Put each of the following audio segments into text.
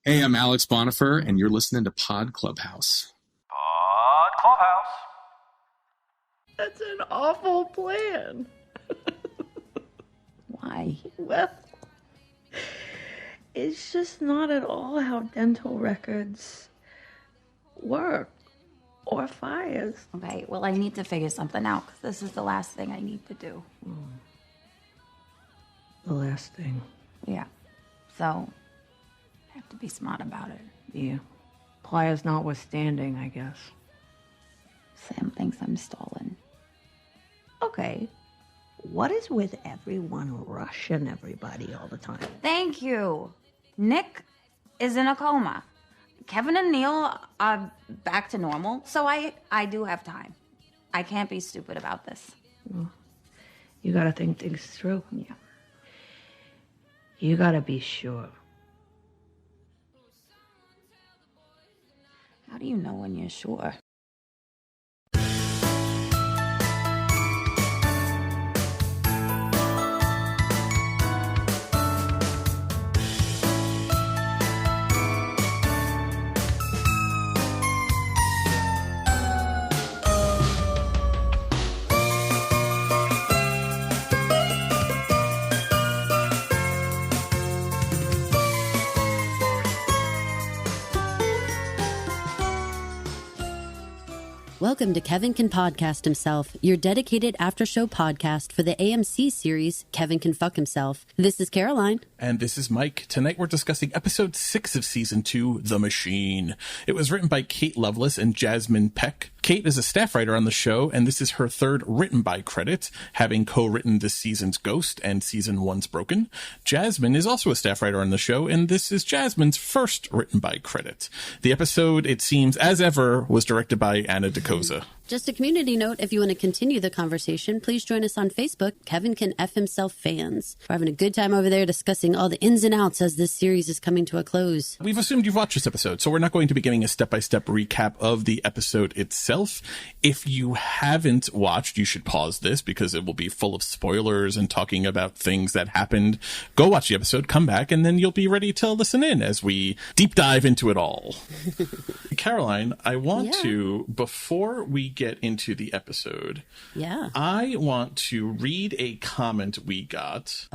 Hey, I'm Alex Bonifer, and you're listening to Pod Clubhouse. Pod Clubhouse. That's an awful plan. Why? Well, it's just not at all how dental records work or fires. Okay, well, I need to figure something out because this is the last thing I need to do. The last thing. Yeah. So, I have to be smart about it. Yeah. Pliers notwithstanding, I guess. Sam thinks I'm stolen. Okay. What is with everyone rushing everybody all the time? Thank you. Nick is in a coma. Kevin and Neil are back to normal, so I do have time. I can't be stupid about this. Well, you gotta think things through. Yeah. You gotta be sure. How do you know when you're sure? Welcome to Kevin Can Podcast Himself, your dedicated after-show podcast for the AMC series Kevin Can Fuck Himself. This is Caroline. And this is Mike. Tonight we're discussing episode 6 of season 2, The Machine. It was written by Kate Lovelace and Jasmine Peck. Kate is a staff writer on the show, and this is her third written by credit, having co-written this season's Ghost and season 1's Broken. Jasmine is also a staff writer on the show, and this is Jasmine's first written by credit. The episode, it seems, as ever, was directed by Anna DeCosa. Just a community note, if you want to continue the conversation, please join us on Facebook, Kevin Can F Himself Fans. We're having a good time over there discussing all the ins and outs as this series is coming to a close. We've assumed you've watched this episode, so we're not going to be giving a step-by-step recap of the episode itself. If you haven't watched, you should pause this because it will be full of spoilers and talking about things that happened. Go watch the episode, come back, and then you'll be ready to listen in as we deep dive into it all. Caroline, I want to, before we get into the episode, I want to read a comment we got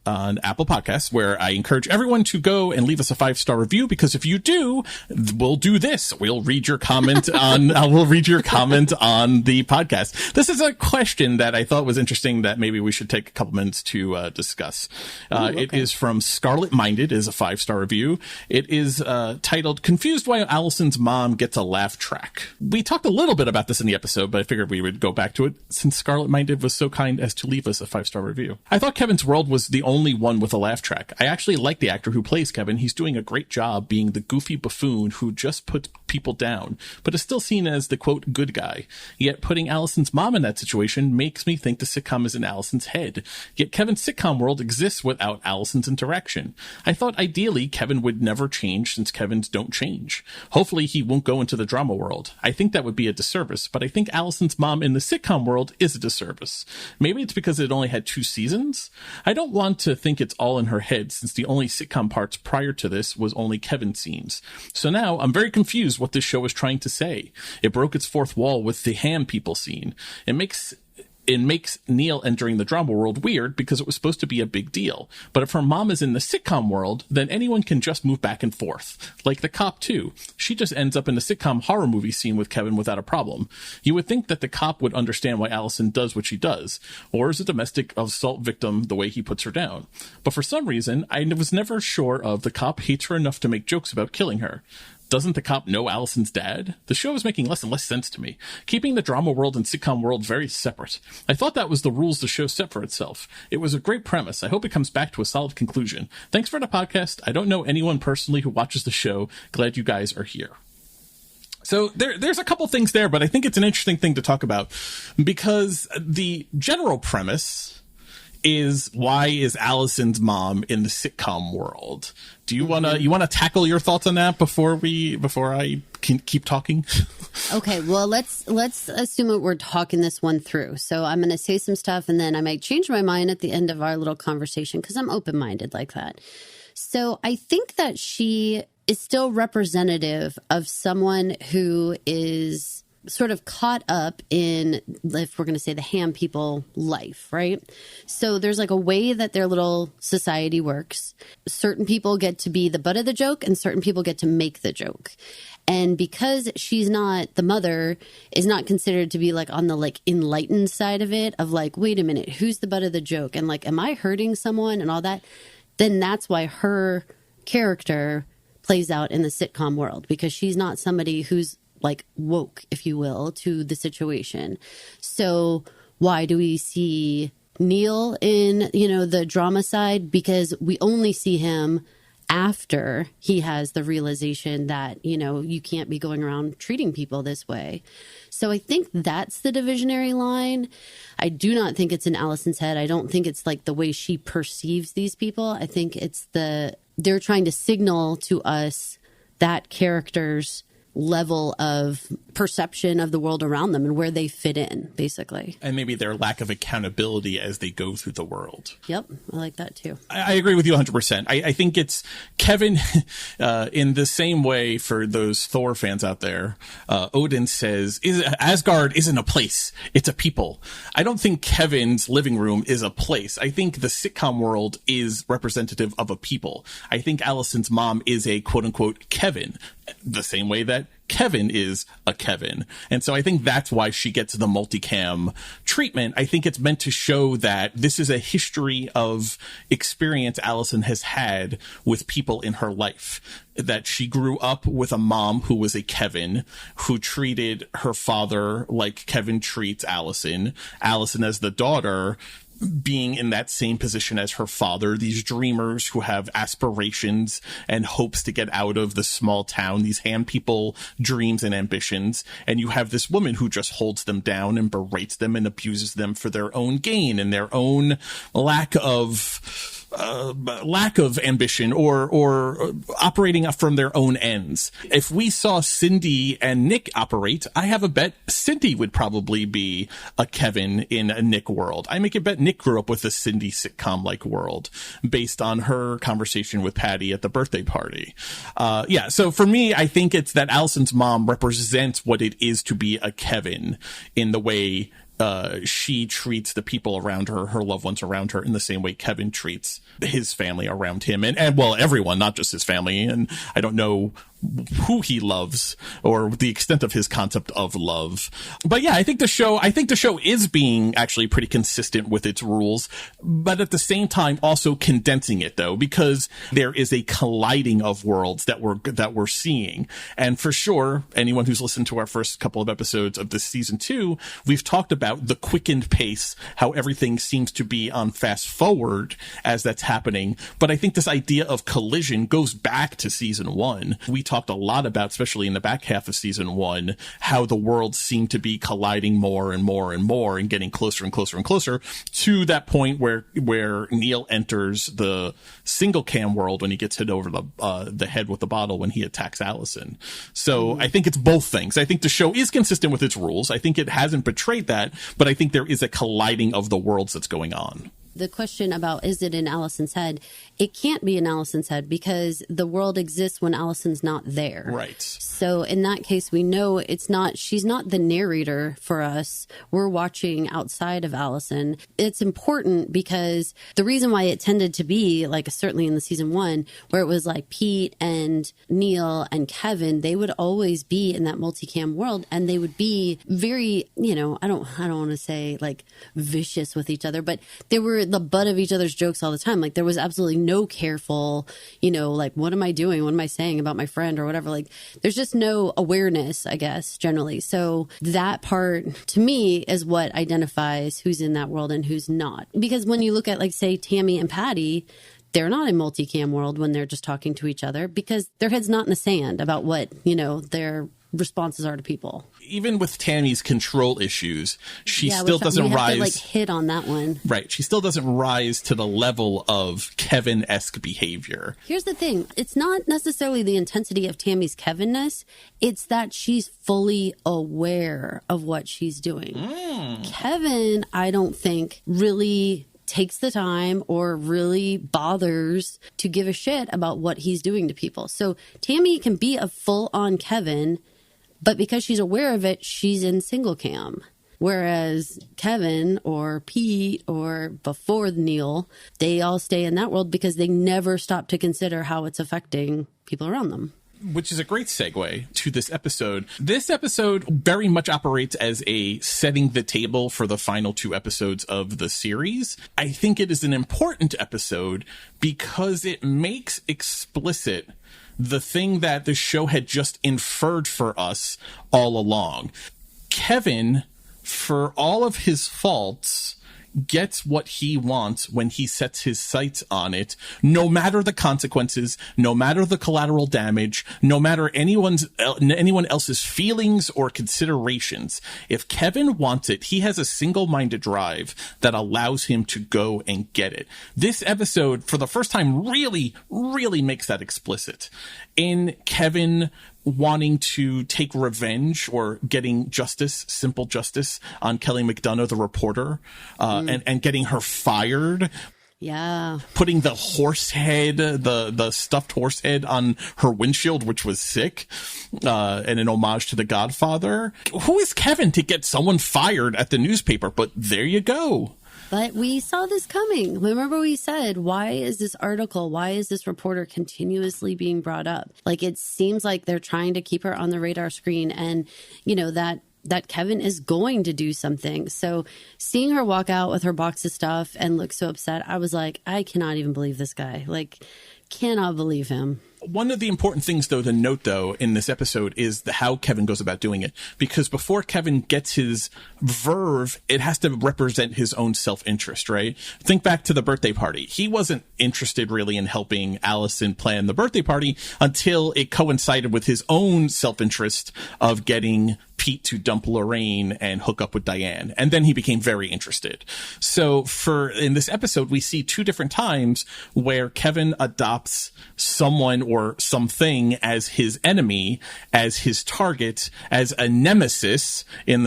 on Apple Podcasts, where I encourage everyone to go and leave us a 5-star review, because if you do, we'll do this. We'll read your comment on the podcast. This is a question that I thought was interesting that maybe we should take a couple minutes to discuss. It is from Scarlet Minded, is a 5-star review. It is titled, Confused Why Allison's Mom Gets a Laugh Track. We talked a little bit about this in the episode, but I figured we would go back to it since Scarlet Minded was so kind as to leave us a 5-star review. I thought Kevin's World was the only one with a laugh track. I actually like the actor who plays Kevin. He's doing a great job being the goofy buffoon who just puts people down, but is still seen as the, quote, good guy. Yet putting Allison's mom in that situation makes me think the sitcom is in Allison's head. Yet Kevin's sitcom world exists without Allison's interaction. I thought ideally Kevin would never change since Kevins don't change. Hopefully he won't go into the drama world. I think that would be a disservice, but I think Allison's mom in the sitcom world is a disservice. Maybe it's because it only had 2 seasons. I don't want to think it's all in her head, since the only sitcom parts prior to this was only Kevin scenes. So now I'm very confused what this show is trying to say. It broke its 4th wall with the ham people scene. It makes Neil entering the drama world weird because it was supposed to be a big deal. But if her mom is in the sitcom world, then anyone can just move back and forth. Like the cop too. She just ends up in a sitcom horror movie scene with Kevin without a problem. You would think that the cop would understand why Allison does what she does, or is a domestic assault victim the way he puts her down. But for some reason, I was never sure of the cop hates her enough to make jokes about killing her. Doesn't the cop know Allison's dad? The show is making less and less sense to me, keeping the drama world and sitcom world very separate. I thought that was the rules the show set for itself. It was a great premise. I hope it comes back to a solid conclusion. Thanks for the podcast. I don't know anyone personally who watches the show. Glad you guys are here. So there's a couple things there, but I think it's an interesting thing to talk about, because the general premise is, why is Allison's mom in the sitcom world? Do you want to tackle your thoughts on that before I can keep talking? Okay, well, let's assume that we're talking this one through. So I'm going to say some stuff, and then I might change my mind at the end of our little conversation, because I'm open-minded like that. So I think that she is still representative of someone who is sort of caught up in, if we're going to say, the ham people life, right? So there's like a way that their little society works. Certain people get to be the butt of the joke and certain people get to make the joke. And because she's not, the mother is not considered to be like on the like enlightened side of it, of like, wait a minute, who's the butt of the joke? And like, am I hurting someone and all that? Then that's why her character plays out in the sitcom world, because she's not somebody who's like woke, if you will, to the situation. So why do we see Neil in, you know, the drama side? Because we only see him after he has the realization that, you know, you can't be going around treating people this way. So I think that's the divisionary line. I do not think it's in Allison's head. I don't think it's like the way she perceives these people. I think it's they're trying to signal to us that character's level of perception of the world around them and where they fit in, basically. And maybe their lack of accountability as they go through the world. Yep, I like that too. I agree with you 100%. I think it's Kevin, in the same way for those Thor fans out there, Odin says, Asgard isn't a place, it's a people. I don't think Kevin's living room is a place. I think the sitcom world is representative of a people. I think Allison's mom is a quote-unquote Kevin, the same way that Kevin is a Kevin. And so I think that's why she gets the multicam treatment. I think it's meant to show that this is a history of experience Allison has had with people in her life. That she grew up with a mom who was a Kevin, who treated her father like Kevin treats Allison. Allison as the daughter, being in that same position as her father, these dreamers who have aspirations and hopes to get out of the small town, these ham people dreams and ambitions. And you have this woman who just holds them down and berates them and abuses them for their own gain and their own lack of ambition or operating from their own ends. If we saw Cindy and Nick operate, I have a bet Cindy would probably be a Kevin in a Nick world. I make a bet Nick grew up with a Cindy sitcom-like world based on her conversation with Patty at the birthday party. So for me, I think it's that Allison's mom represents what it is to be a Kevin in the way she treats the people around her, her loved ones around her, in the same way Kevin treats his family around him, and well, everyone, not just his family. And I don't know who he loves or the extent of his concept of love. But yeah, I think the show is being actually pretty consistent with its rules, but at the same time also condensing it, though, because there is a colliding of worlds that we're seeing. And for sure, anyone who's listened to our first couple of episodes of this season 2, we've talked about the quickened pace, how everything seems to be on fast forward as that's happening. But I think this idea of collision goes back to season 1. We talked a lot about, especially in the back half of season 1, how the worlds seem to be colliding more and more and more and getting closer and closer and closer to that point where Neil enters the single cam world when he gets hit over the head with the bottle when he attacks Allison. So I think it's both things. I think the show is consistent with its rules. I think it hasn't betrayed that, but I think there is a colliding of the worlds that's going on. The question about, is it in Allison's head? It can't be in Allison's head because the world exists when Allison's not there. Right. So in that case, we know she's not the narrator for us. We're watching outside of Allison. It's important because the reason why it tended to be, like certainly in the season 1, where it was like Pete and Neil and Kevin, they would always be in that multicam world and they would be very, I don't want to say like vicious with each other, but they were the butt of each other's jokes all the time. Like there was absolutely no careful, like what am I doing? What am I saying about my friend or whatever? Like there's just no awareness, I guess, generally. So that part to me is what identifies who's in that world and who's not. Because when you look at like say Tammy and Patty, they're not in multicam world when they're just talking to each other because their head's not in the sand about what, their responses are to people. Even with Tammy's control issues, she still doesn't rise. To, like, hit on that one, right? She still doesn't rise to the level of Kevin-esque behavior. Here's the thing: it's not necessarily the intensity of Tammy's Kevin-ness; it's that she's fully aware of what she's doing. Kevin, I don't think really takes the time or really bothers to give a shit about what he's doing to people. So Tammy can be a full-on Kevin, but because she's aware of it, she's in single cam. Whereas Kevin or Pete or before Neil, they all stay in that world because they never stop to consider how it's affecting people around them. Which is a great segue to this episode. This episode very much operates as a setting the table for the final 2 episodes of the series. I think it is an important episode because it makes explicit the thing that the show had just inferred for us all along. Kevin, for all of his faults, gets what he wants when he sets his sights on it, no matter the consequences, no matter the collateral damage, no matter anyone else's feelings or considerations. If Kevin wants it, he has a single-minded drive that allows him to go and get it. This episode, for the first time, really, really makes that explicit. In Kevin wanting to take revenge or getting justice, simple justice on Kelly McDonough, the reporter, and getting her fired. Yeah. Putting the horse head, the stuffed horse head on her windshield, which was sick, and an homage to The Godfather. Who is Kevin to get someone fired at the newspaper? But there you go. But we saw this coming. Remember we said, why is this article, why is this reporter continuously being brought up? Like, it seems like they're trying to keep her on the radar screen, and, you know, that Kevin is going to do something. So seeing her walk out with her box of stuff and look so upset, I was like, I cannot even believe this guy. Like, cannot believe him. One of the important things, though, to note, though, in this episode is how Kevin goes about doing it. Because before Kevin gets his verve, it has to represent his own self-interest, right? Think back to the birthday party. He wasn't interested really in helping Allison plan the birthday party until it coincided with his own self-interest of getting Pete to dump Lorraine and hook up with Diane. And then he became very interested. So in this episode, we see 2 different times where Kevin adopts someone or something as his enemy, as his target, as a nemesis in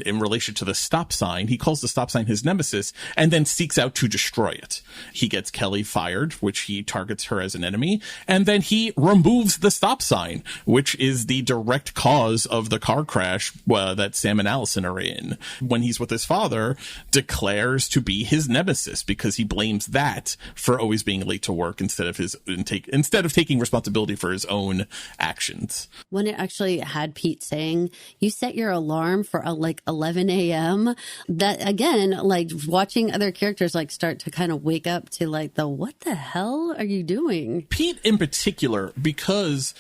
relation to the stop sign. He calls the stop sign his nemesis and then seeks out to destroy it. He gets Kelly fired, which he targets her as an enemy, and then he removes the stop sign, which is the direct cause of the car crash that Sam and Allison are in. When he's with his father, declares to be his nemesis because he blames that for always being late to work instead of taking responsibility for his own actions. When it actually had Pete saying, you set your alarm for like 11 a.m., that again, like watching other characters like start to kind of wake up to like what the hell are you doing? Pete in particular, because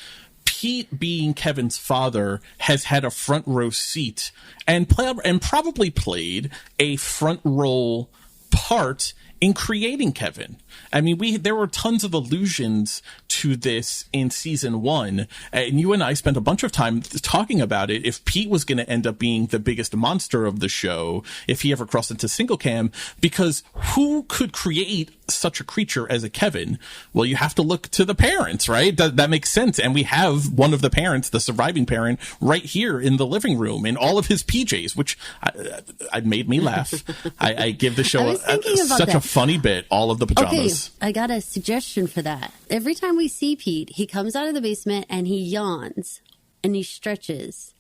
Pete, being Kevin's father, has had a front row seat and probably played a front row part in creating Kevin. I mean, there were tons of allusions to this in season 1, and you and I spent a bunch of time talking about it. If Pete was going to end up being the biggest monster of the show, if he ever crossed into single cam, because who could create such a creature as a Kevin? Well, you have to look to the parents, right? That makes sense. And we have one of the parents, the surviving parent, right here in the living room in all of his PJs, which I made me laugh. I give the show such a funny bit, all of the pajamas. Okay, I got a suggestion for that. Every time we see Pete, he comes out of the basement and he yawns and he stretches.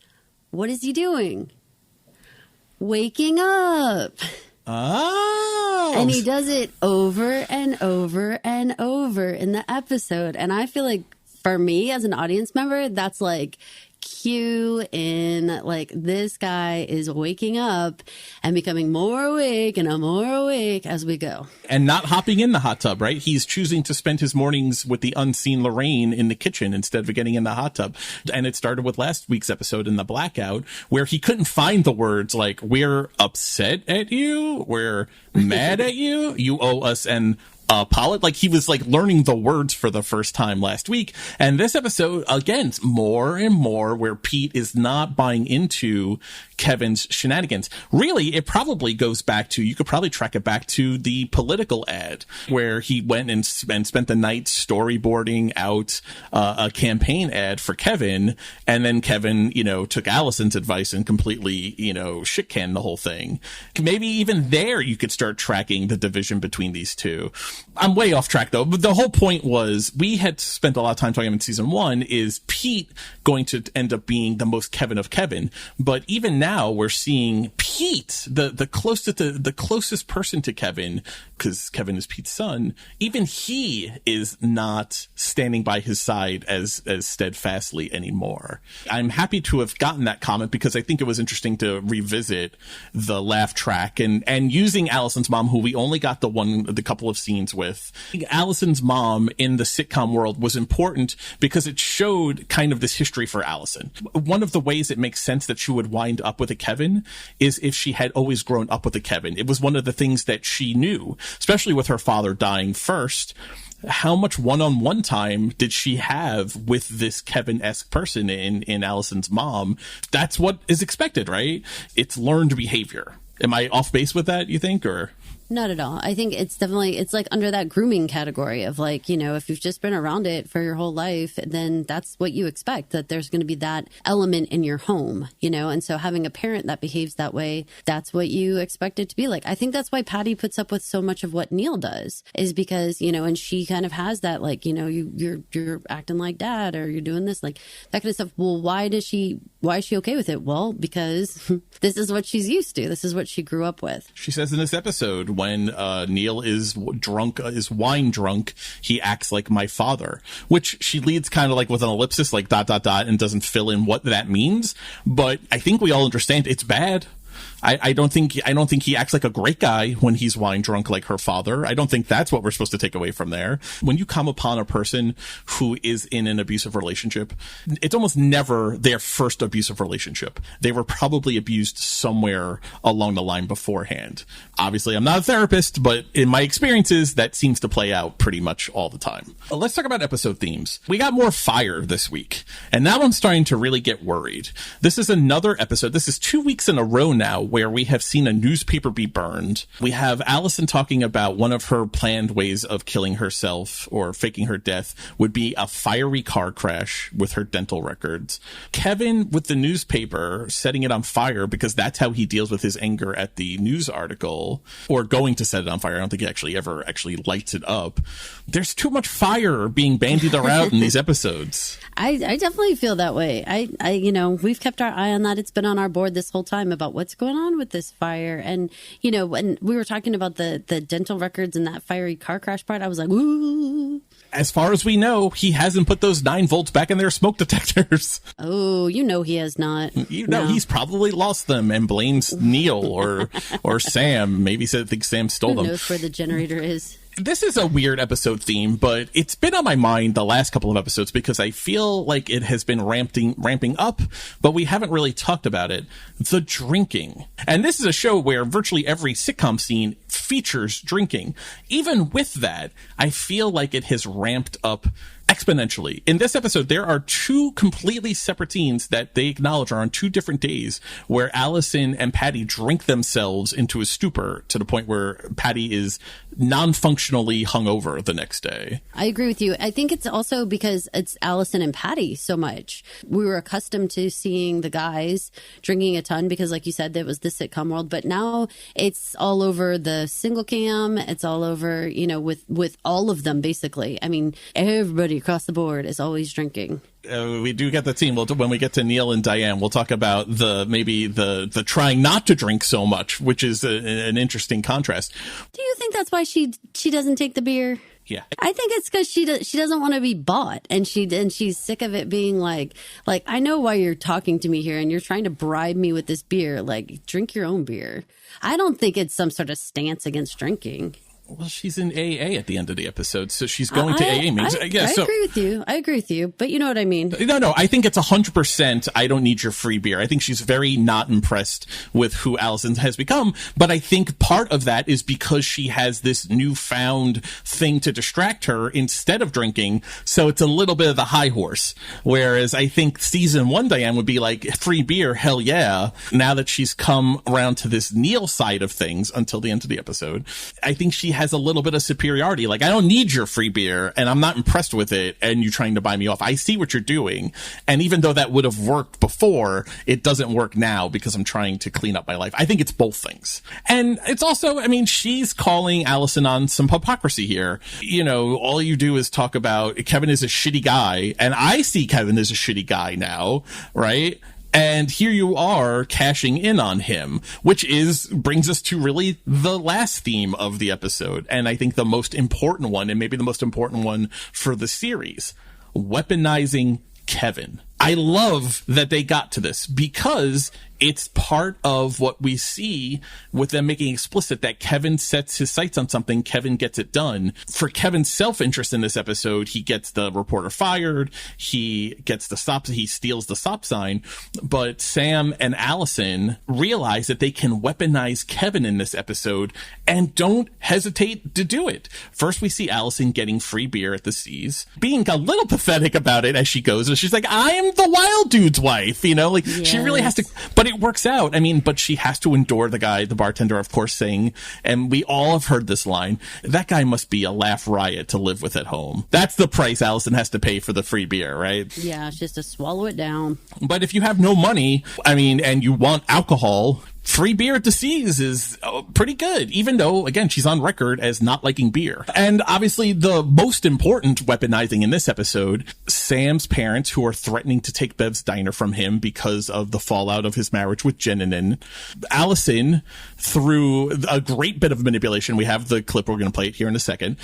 What is he doing? Waking up. Oh. And he does it over and over and over in the episode. And I feel like for me as an audience member, that's like cue in, like, this guy is waking up and becoming more awake and more awake as we go. And not hopping in the hot tub, right? He's choosing to spend his mornings with the unseen Lorraine in the kitchen instead of getting in the hot tub. And it started with last week's episode in the blackout, where he couldn't find the words like, we're upset at you, we're mad at you, you owe us an Pollitt. Like, he was like learning the words for the first time last week. And this episode, again, more and more where Pete is not buying into Kevin's shenanigans. Really, it probably goes back to, you could probably track it back to the political ad where he went and spent the night storyboarding out a campaign ad for Kevin. And then Kevin, took Allison's advice and completely, shit-canned the whole thing. Maybe even there you could start tracking the division between these two. I'm way off track though, but the whole point was we had spent a lot of time talking about in season 1 is Pete going to end up being the most Kevin of Kevin. But even now we're seeing Pete, the closest person to Kevin, because Kevin is Pete's son, even he is not standing by his side as steadfastly anymore. I'm happy to have gotten that comment because I think it was interesting to revisit the laugh track and using Allison's mom, who we only got the couple of scenes with. Allison's mom in the sitcom world was important because it showed kind of this history for Allison. One of the ways it makes sense that she would wind up with a Kevin is if she had always grown up with a Kevin. It was one of the things that she knew, especially with her father dying first. How much one-on-one time did she have with this Kevin-esque person in Allison's mom? That's what is expected, right? It's learned behavior. Am I off base with that, you think, or? Not at all. I think it's like under that grooming category of like, if you've just been around it for your whole life, then that's what you expect, that there's going to be that element in your home, and so having a parent that behaves that way, that's what you expect it to be like. I think that's why Patty puts up with so much of what Neil does is because, and she kind of has that, like, you're acting like dad or you're doing this, like that kind of stuff. Well, why is she okay with it? Well, because this is what she's used to. This is what she grew up with. She says in this episode, when Neil is wine drunk, he acts like my father, which she leads kind of like with an ellipsis, like ... and doesn't fill in what that means. But I think we all understand it's bad. I don't think he acts like a great guy when he's wine drunk like her father. I don't think that's what we're supposed to take away from there. When you come upon a person who is in an abusive relationship, it's almost never their first abusive relationship. They were probably abused somewhere along the line beforehand. Obviously, I'm not a therapist, but in my experiences, that seems to play out pretty much all the time. Let's talk about episode themes. We got more fire this week, and now I'm starting to really get worried. This is another episode. This is 2 weeks in a row now where we have seen a newspaper be burned. We have Allison talking about one of her planned ways of killing herself or faking her death would be a fiery car crash with her dental records. Kevin with the newspaper setting it on fire because that's how he deals with his anger at the news article, or going to set it on fire. I don't think he ever lights it up. There's too much fire being bandied around in these episodes. I definitely feel that way. We've kept our eye on that. It's been on our board this whole time about what's going on with this fire. And, when we were talking about the dental records and that fiery car crash part, I was like, ooh. As far as we know, he hasn't put those 9 volts back in their smoke detectors. Oh, he has not. No. He's probably lost them and blames Neil or Sam. Maybe thinks Sam stole them. Who knows where the generator is? This is a weird episode theme, but it's been on my mind the last couple of episodes because I feel like it has been ramping up, but we haven't really talked about it. The drinking. And this is a show where virtually every sitcom scene features drinking. Even with that, I feel like it has ramped up exponentially. In this episode, there are 2 completely separate scenes that they acknowledge are on 2 different days where Allison and Patty drink themselves into a stupor to the point where Patty is non-functionally hungover the next day. I agree with you. I think it's also because it's Allison and Patty so much. We were accustomed to seeing the guys drinking a ton because, like you said, that was the sitcom world. But now it's all over the single cam. It's all over, with all of them, basically. I mean, everybody across the board is always drinking. We do get the scene. When we get to Neil and Diane, we'll talk about the trying not to drink so much, which is an interesting contrast. Do you think that's why she doesn't take the beer? Yeah, I think it's because she doesn't want to be bought, and she's sick of it being like I know why you're talking to me here, and you're trying to bribe me with this beer. Like, drink your own beer. I don't think it's some sort of stance against drinking. Well, she's in AA at the end of the episode, so she's going to AA meetings. I agree with you. But you know what I mean? No, I think it's 100%. I don't need your free beer. I think she's very not impressed with who Allison has become. But I think part of that is because she has this newfound thing to distract her instead of drinking. So it's a little bit of the high horse. Whereas I think season 1 Diane would be like, free beer, hell yeah. Now that she's come around to this Neil side of things until the end of the episode, I think she has a little bit of superiority. Like, I don't need your free beer and I'm not impressed with it and you're trying to buy me off. I see what you're doing. And even though that would have worked before, it doesn't work now because I'm trying to clean up my life. I think it's both things. And it's also, I mean, she's calling Allison on some hypocrisy here. You know, all you do is talk about Kevin is a shitty guy, and I see Kevin as a shitty guy now, right? And here you are cashing in on him, which brings us to really the last theme of the episode. And I think the most important one, and maybe the most important one for the series, weaponizing Kevin. I love that they got to this because it's part of what we see with them making explicit that Kevin sets his sights on something, Kevin gets it done. For Kevin's self-interest in this episode, he gets the reporter fired, he steals the stop sign, but Sam and Allison realize that they can weaponize Kevin in this episode and don't hesitate to do it. First, we see Allison getting free beer at the C's, being a little pathetic about it as she goes, and she's like, I am the wild dude's wife, you know, like yes. She really has to, but it works out. I mean, but she has to endure the bartender, of course, saying, and we all have heard this line, that guy must be a laugh riot to live with at home. That's the price Allison has to pay for the free beer, right? Yeah, it's just to swallow it down. But if you have no money, I mean, and you want alcohol, free beer at the C's is pretty good, even though, again, she's on record as not liking beer. And obviously the most important weaponizing in this episode, Sam's parents, who are threatening to take Bev's diner from him because of the fallout of his marriage with Jenanin. Allison, through a great bit of manipulation, we have the clip, we're going to play it here in a second,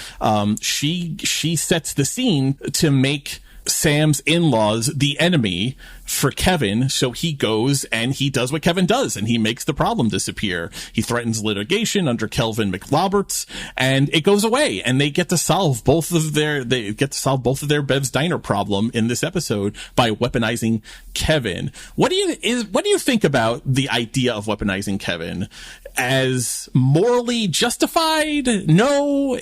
she sets the scene to make Sam's in-laws the enemy for Kevin, so he goes and he does what Kevin does, and he makes the problem disappear. He threatens litigation under Kelvin McRoberts, and it goes away, and they get to solve both of their Bev's Diner problem in this episode by weaponizing Kevin. What do you think about the idea of weaponizing Kevin? As morally justified? No.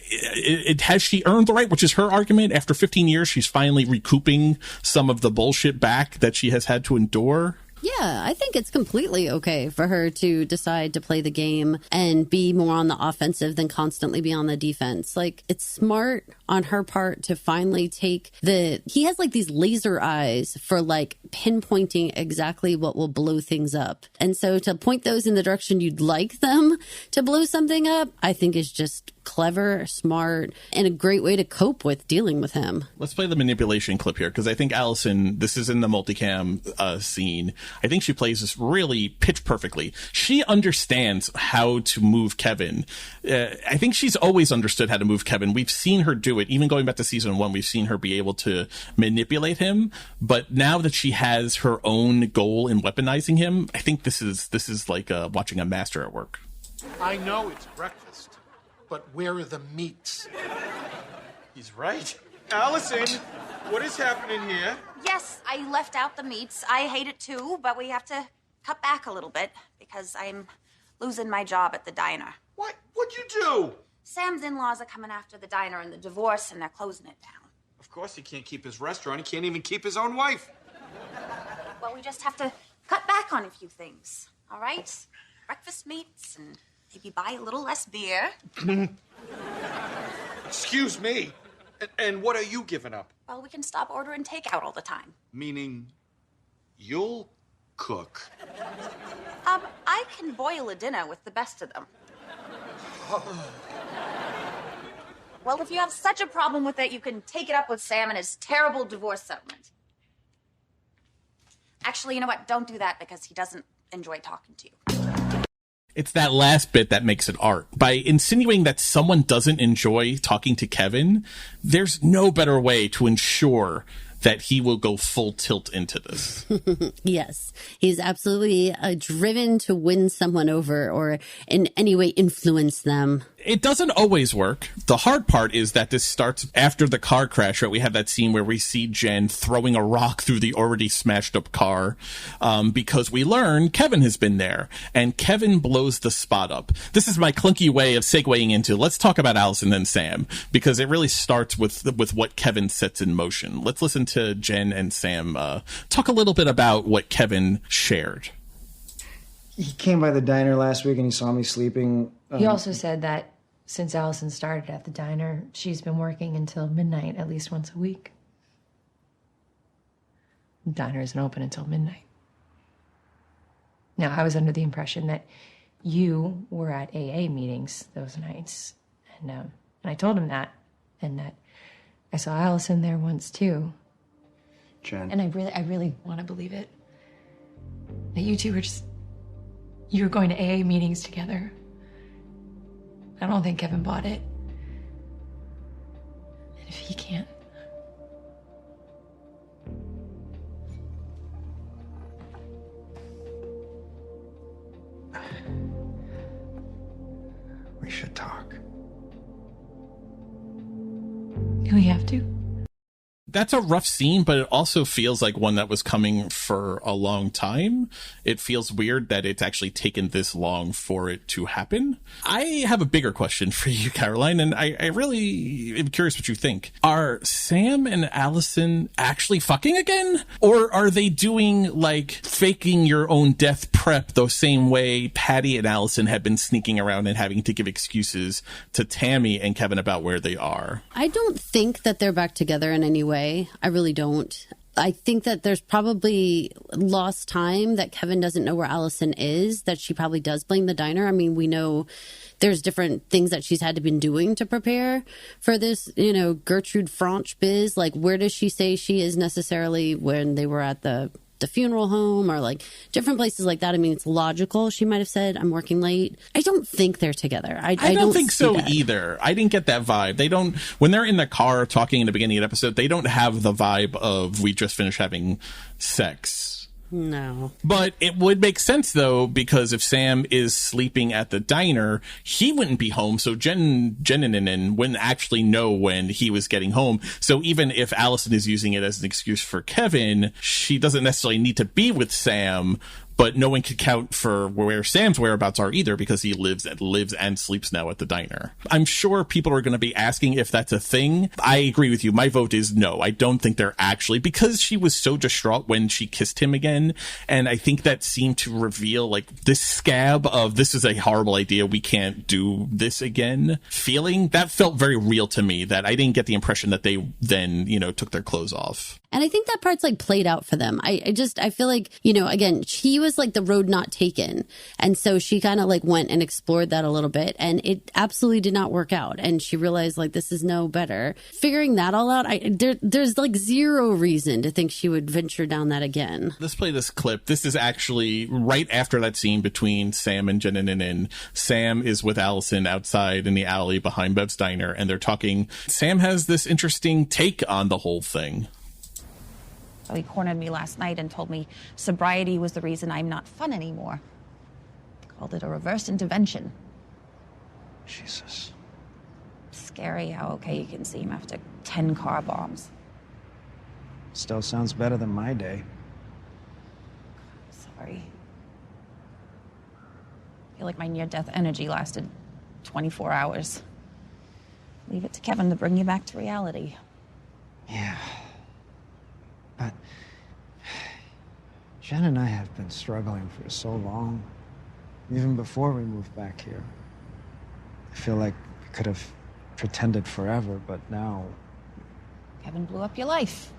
Has she earned the right, which is her argument? After 15 years, she's finally recouping some of the bullshit back that she has had to endure. Yeah, I think it's completely okay for her to decide to play the game and be more on the offensive than constantly be on the defense. Like, it's smart on her part to finally take he has like these laser eyes for like pinpointing exactly what will blow things up. And so to point those in the direction you'd like them to blow something up, I think is just clever, smart, and a great way to cope with dealing with him. Let's play the manipulation clip here, because I think Allison, this is in the multicam scene, I think she plays this really pitch perfectly. She understands how to move Kevin. I think she's always understood how to move Kevin. We've seen her do it. Even going back to season 1, we've seen her be able to manipulate him. But now that she has her own goal in weaponizing him, I think this is like watching a master at work. I know it's breakfast, but where are the meats? He's right. Allison, what is happening here? Yes, I left out the meats. I hate it too, but we have to cut back a little bit because I'm losing my job at the diner. What? What'd you do? Sam's in-laws are coming after the diner and the divorce, and they're closing it down. Of course he can't keep his restaurant. He can't even keep his own wife. Well, we just have to cut back on a few things, all right? Breakfast meats and maybe buy a little less beer. Excuse me. And what are you giving up? Well, we can stop ordering takeout all the time. Meaning you'll cook? I can boil a dinner with the best of them. Well, if you have such a problem with it, you can take it up with Sam and his terrible divorce settlement. Actually, you know what? Don't do that because he doesn't enjoy talking to you. It's that last bit that makes it art. By insinuating that someone doesn't enjoy talking to Kevin, there's no better way to ensure that he will go full tilt into this. Yes, he's absolutely driven to win someone over or in any way influence them. It doesn't always work. The hard part is that this starts after the car crash, right? We have that scene where we see Jen throwing a rock through the already smashed up car, because we learn Kevin has been there, and Kevin blows the spot up. This is my clunky way of segueing into, let's talk about Allison and Sam, because it really starts with what Kevin sets in motion. Let's listen to Jen and Sam talk a little bit about what Kevin shared. He came by the diner last week and he saw me sleeping. He also said that since Allison started at the diner, she's been working until midnight at least once a week. The diner isn't open until midnight. Now, I was under the impression that you were at AA meetings those nights. And I told him that. And that I saw Allison there once, too. Jen. And I really want to believe it. That you two were you were going to AA meetings together. I don't think Kevin bought it. And if he can't... We should talk. Do we have to? That's a rough scene, but it also feels like one that was coming for a long time. It feels weird that it's actually taken this long for it to happen. I have a bigger question for you, Caroline, and I really am curious what you think. Are Sam and Allison actually fucking again? Or are they doing, like, faking your own death prep the same way Patty and Allison have been sneaking around and having to give excuses to Tammy and Kevin about where they are? I don't think that they're back together in any way. I really don't. I think that there's probably lost time, that Kevin doesn't know where Allison is, that she probably does blame the diner. I mean, we know there's different things that she's had to been doing to prepare for this, Gertrude Franch biz. Like, where does she say she is necessarily when they were at the funeral home, or like different places like that? I mean, it's logical. She might have said, I'm working late. I don't think they're together. I don't think so that. either. I didn't get that vibe. They don't, when they're in the car talking in the beginning of the episode, they don't have the vibe of we just finished having sex. No. But it would make sense, though, because if Sam is sleeping at the diner, he wouldn't be home. So Jen wouldn't actually know when he was getting home. So even if Allison is using it as an excuse for Kevin, she doesn't necessarily need to be with Sam. But no one could count for where Sam's whereabouts are either, because he lives and sleeps now at the diner. I'm sure people are going to be asking if that's a thing. I agree with you. My vote is no. I don't think they're actually, because she was so distraught when she kissed him again. And I think that seemed to reveal like this scab of this is a horrible idea, we can't do this again feeling. That felt very real to me, that I didn't get the impression that they then, took their clothes off. And I think that part's like played out for them. I feel like, again, he was like the road not taken. And so she kind of like went and explored that a little bit, and it absolutely did not work out. And she realized like, this is no better. Figuring that all out, there's like zero reason to think she would venture down that again. Let's play this clip. This is actually right after that scene between Sam and Jen and Sam is with Allison outside in the alley behind Bev's diner, and they're talking. Sam has this interesting take on the whole thing. He cornered me last night and told me sobriety was the reason I'm not fun anymore. Called it a reverse intervention. Jesus. Scary how okay you can seem after 10 car bombs. Still sounds better than my day. Sorry. I feel like my near-death energy lasted 24 hours. Leave it to Kevin to bring you back to reality. Yeah. But Jen and I have been struggling for so long, even before we moved back here. I feel like we could have pretended forever, but now... Kevin blew up your life.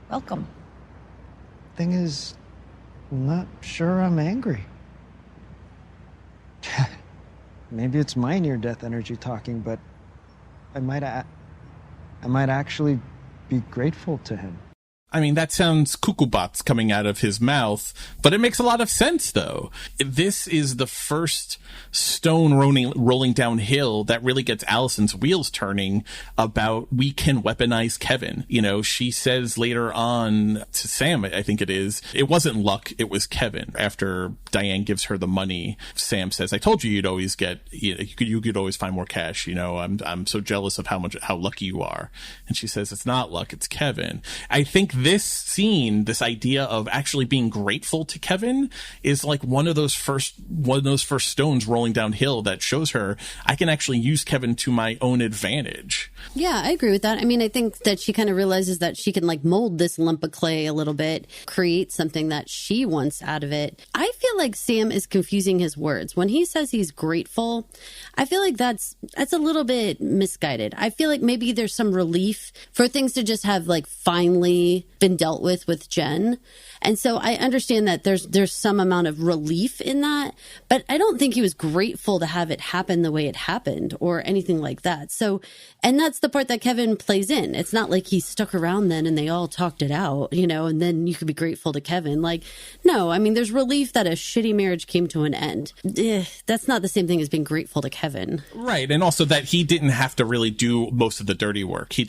Welcome. Thing is, I'm not sure I'm angry. Maybe it's my near-death energy talking, but I might actually be grateful to him. I mean, that sounds cuckoo bots coming out of his mouth, but it makes a lot of sense, though. This is the first stone rolling downhill that really gets Allison's wheels turning about we can weaponize Kevin. You know, she says later on to Sam, I think it wasn't luck, it was Kevin. After Diane gives her the money, Sam says, I told you you'd always get, you could always find more cash. You know, I'm so jealous of how lucky you are. And she says, it's not luck, it's Kevin. I think this scene, this idea of actually being grateful to Kevin, is like one of those first stones rolling downhill that shows her I can actually use Kevin to my own advantage. Yeah, I agree with that. I mean, I think that she kind of realizes that she can like mold this lump of clay a little bit, create something that she wants out of it. I feel like Sam is confusing his words. When he says he's grateful, I feel like that's a little bit misguided. I feel like maybe there's some relief for things to just have like finally been dealt with Jen. And so I understand that there's some amount of relief in that, but I don't think he was grateful to have it happen the way it happened or anything like that. So, and that's the part that Kevin plays in. It's not like he stuck around then and they all talked it out, you know, and then you could be grateful to Kevin. Like, no, I mean, there's relief that a shitty marriage came to an end. That's not the same thing as being grateful to Kevin. Right. And also that he didn't have to really do most of the dirty work. Sam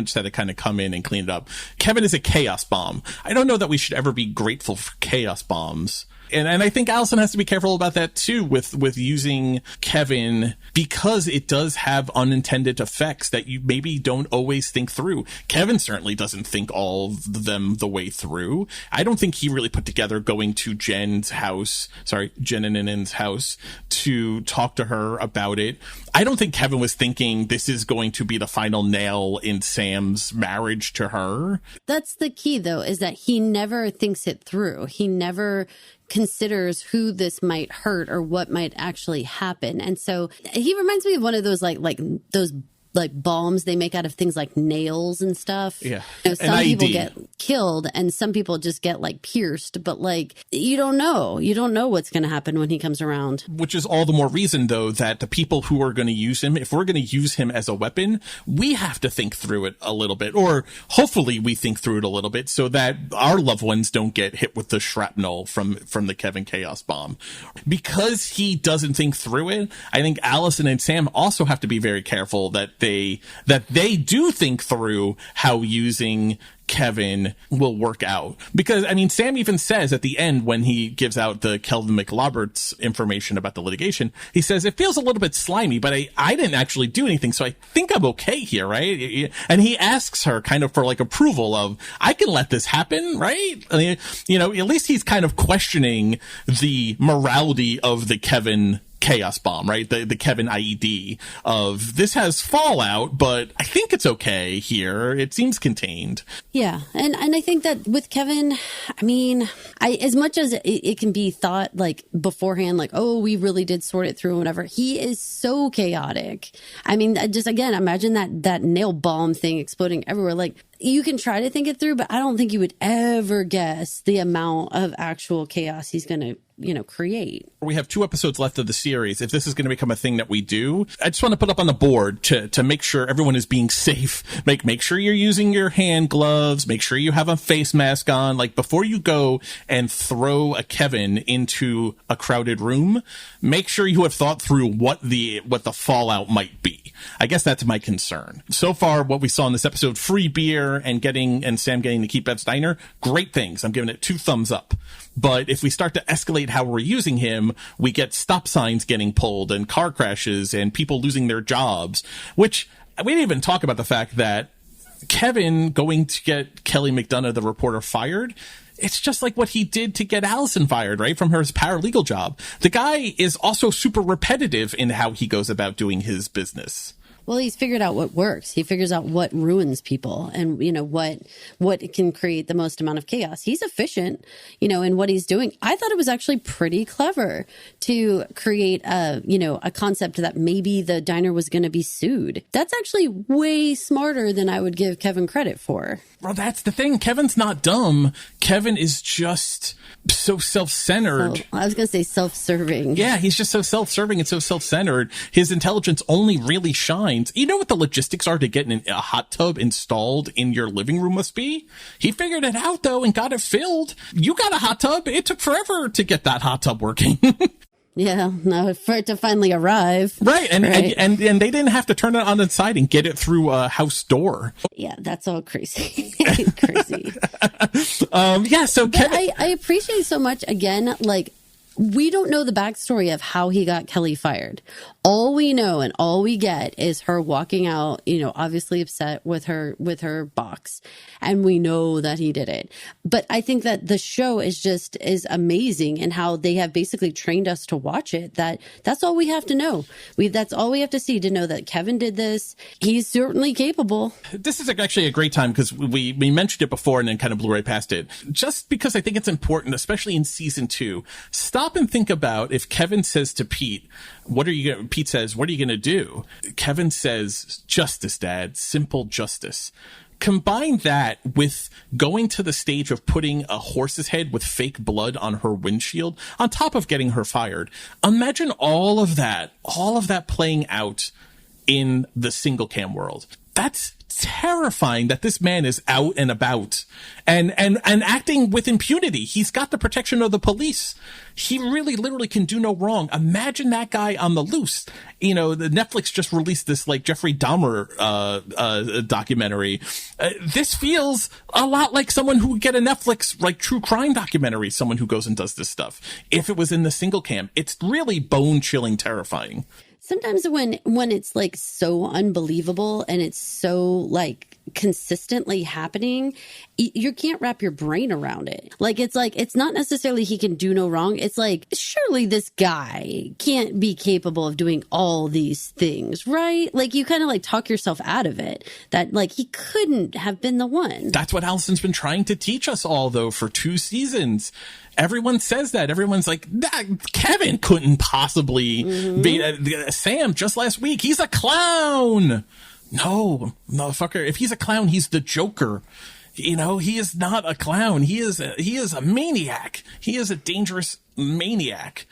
just had to kind of come in and clean it up. Kevin is a chaos bomb. I don't know that we should ever be grateful for chaos bombs. And I think Allison has to be careful about that too with using Kevin, because it does have unintended effects that you maybe don't always think through. Kevin certainly doesn't think all of them the way through. I don't think he really put together going to Jen and Nin's house to talk to her about it. I don't think Kevin was thinking this is going to be the final nail in Sam's marriage to her. That's the key, though, is that he never thinks it through. He never considers who this might hurt or what might actually happen. And so he reminds me of one of those like those bombs they make out of things like nails and stuff. Yeah. You know, some people get killed and some people just get like pierced, but like you don't know what's going to happen when he comes around. Which is all the more reason, though, that the people who are going to use him, if we're going to use him as a weapon, we have to think through it a little bit, or hopefully we think through it a little bit so that our loved ones don't get hit with the shrapnel from the Kevin Chaos Bomb. Because he doesn't think through it, I think Allison and Sam also have to be very careful that they do think through how using Kevin will work out. Because, I mean, Sam even says at the end when he gives out the Kelvin McLobert's information about the litigation, he says, it feels a little bit slimy, but I didn't actually do anything, so I think I'm okay here, right? And he asks her kind of for like approval of, I can let this happen, right? I mean, you know, at least he's kind of questioning the morality of the Kevin Chaos Bomb, right? The Kevin IED of this has fallout, but I think it's okay here. It seems contained. Yeah. And I think that with Kevin, I mean, as much as it can be thought like beforehand, like, oh, we really did sort it through and whatever, he is so chaotic. I mean, just again, imagine that nail bomb thing exploding everywhere. Like, you can try to think it through, but I don't think you would ever guess the amount of actual chaos he's going to, create. We have 2 episodes left of the series. If this is going to become a thing that we do, I just want to put up on the board to make sure everyone is being safe. Make sure you're using your hand gloves. Make sure you have a face mask on. Like, before you go and throw a Kevin into a crowded room, make sure you have thought through what the fallout might be. I guess that's my concern. So far, what we saw in this episode, free beer and Sam getting to keep Bev's Diner, great things. I'm giving it 2 thumbs up. But if we start to escalate how we're using him, we get stop signs getting pulled and car crashes and people losing their jobs, which we didn't even talk about the fact that Kevin going to get Kelly McDonough, the reporter, fired. It's just like what he did to get Allison fired, right, from her paralegal job. The guy is also super repetitive in how he goes about doing his business. Well, he's figured out what works. He figures out what ruins people and, what can create the most amount of chaos. He's efficient, in what he's doing. I thought it was actually pretty clever to create a concept that maybe the diner was going to be sued. That's actually way smarter than I would give Kevin credit for. Well, that's the thing. Kevin's not dumb. Kevin is just so self-centered. I was going to say self-serving. Yeah, he's just so self-serving and so self-centered. His intelligence only really shines minds. You know what the logistics are to getting a hot tub installed in your living room must be? He figured it out, though, and got it filled. You got a hot tub. It took forever to get that hot tub working. Yeah, no, for it to finally arrive. Right, and they didn't have to turn it on its side and get it through a house door. Yeah, that's all crazy. Crazy. So I appreciate so much, again, like, we don't know the backstory of how he got Kelly fired. All we know and all we get is her walking out, obviously upset with her box. And we know that he did it. But I think that the show is amazing, and how they have basically trained us to watch it. That's all we have to know. That's all we have to see to know that Kevin did this. He's certainly capable. This is actually a great time, because we mentioned it before and then kind of blew right past it. Just because I think it's important, especially in season 2, stop and think about if Kevin says to Pete, Pete says, what are you going to do? Kevin says, justice, Dad, simple justice. Combine that with going to the stage of putting a horse's head with fake blood on her windshield on top of getting her fired. Imagine all of that playing out in the single cam world. That's terrifying, that this man is out and about and acting with impunity. He's got the protection of the police. He really literally can do no wrong. Imagine that guy on the loose. The Netflix just released this like Jeffrey Dahmer documentary. This feels a lot like someone who would get a Netflix like true crime documentary, someone who goes and does this stuff. If it was in the single cam, it's really bone-chilling terrifying. Sometimes when it's like so unbelievable and it's so like consistently happening, you can't wrap your brain around it. It's not necessarily he can do no wrong. It's like, surely this guy can't be capable of doing all these things, right? Like, you kind of like talk yourself out of it, that like he couldn't have been the one. That's what Allison's been trying to teach us all, though, for 2 seasons. Everyone says that. Everyone's like, Kevin couldn't possibly be Sam just last week. He's a clown. No, motherfucker. If he's a clown, he's the Joker. He is not a clown. He is a maniac. He is a dangerous maniac.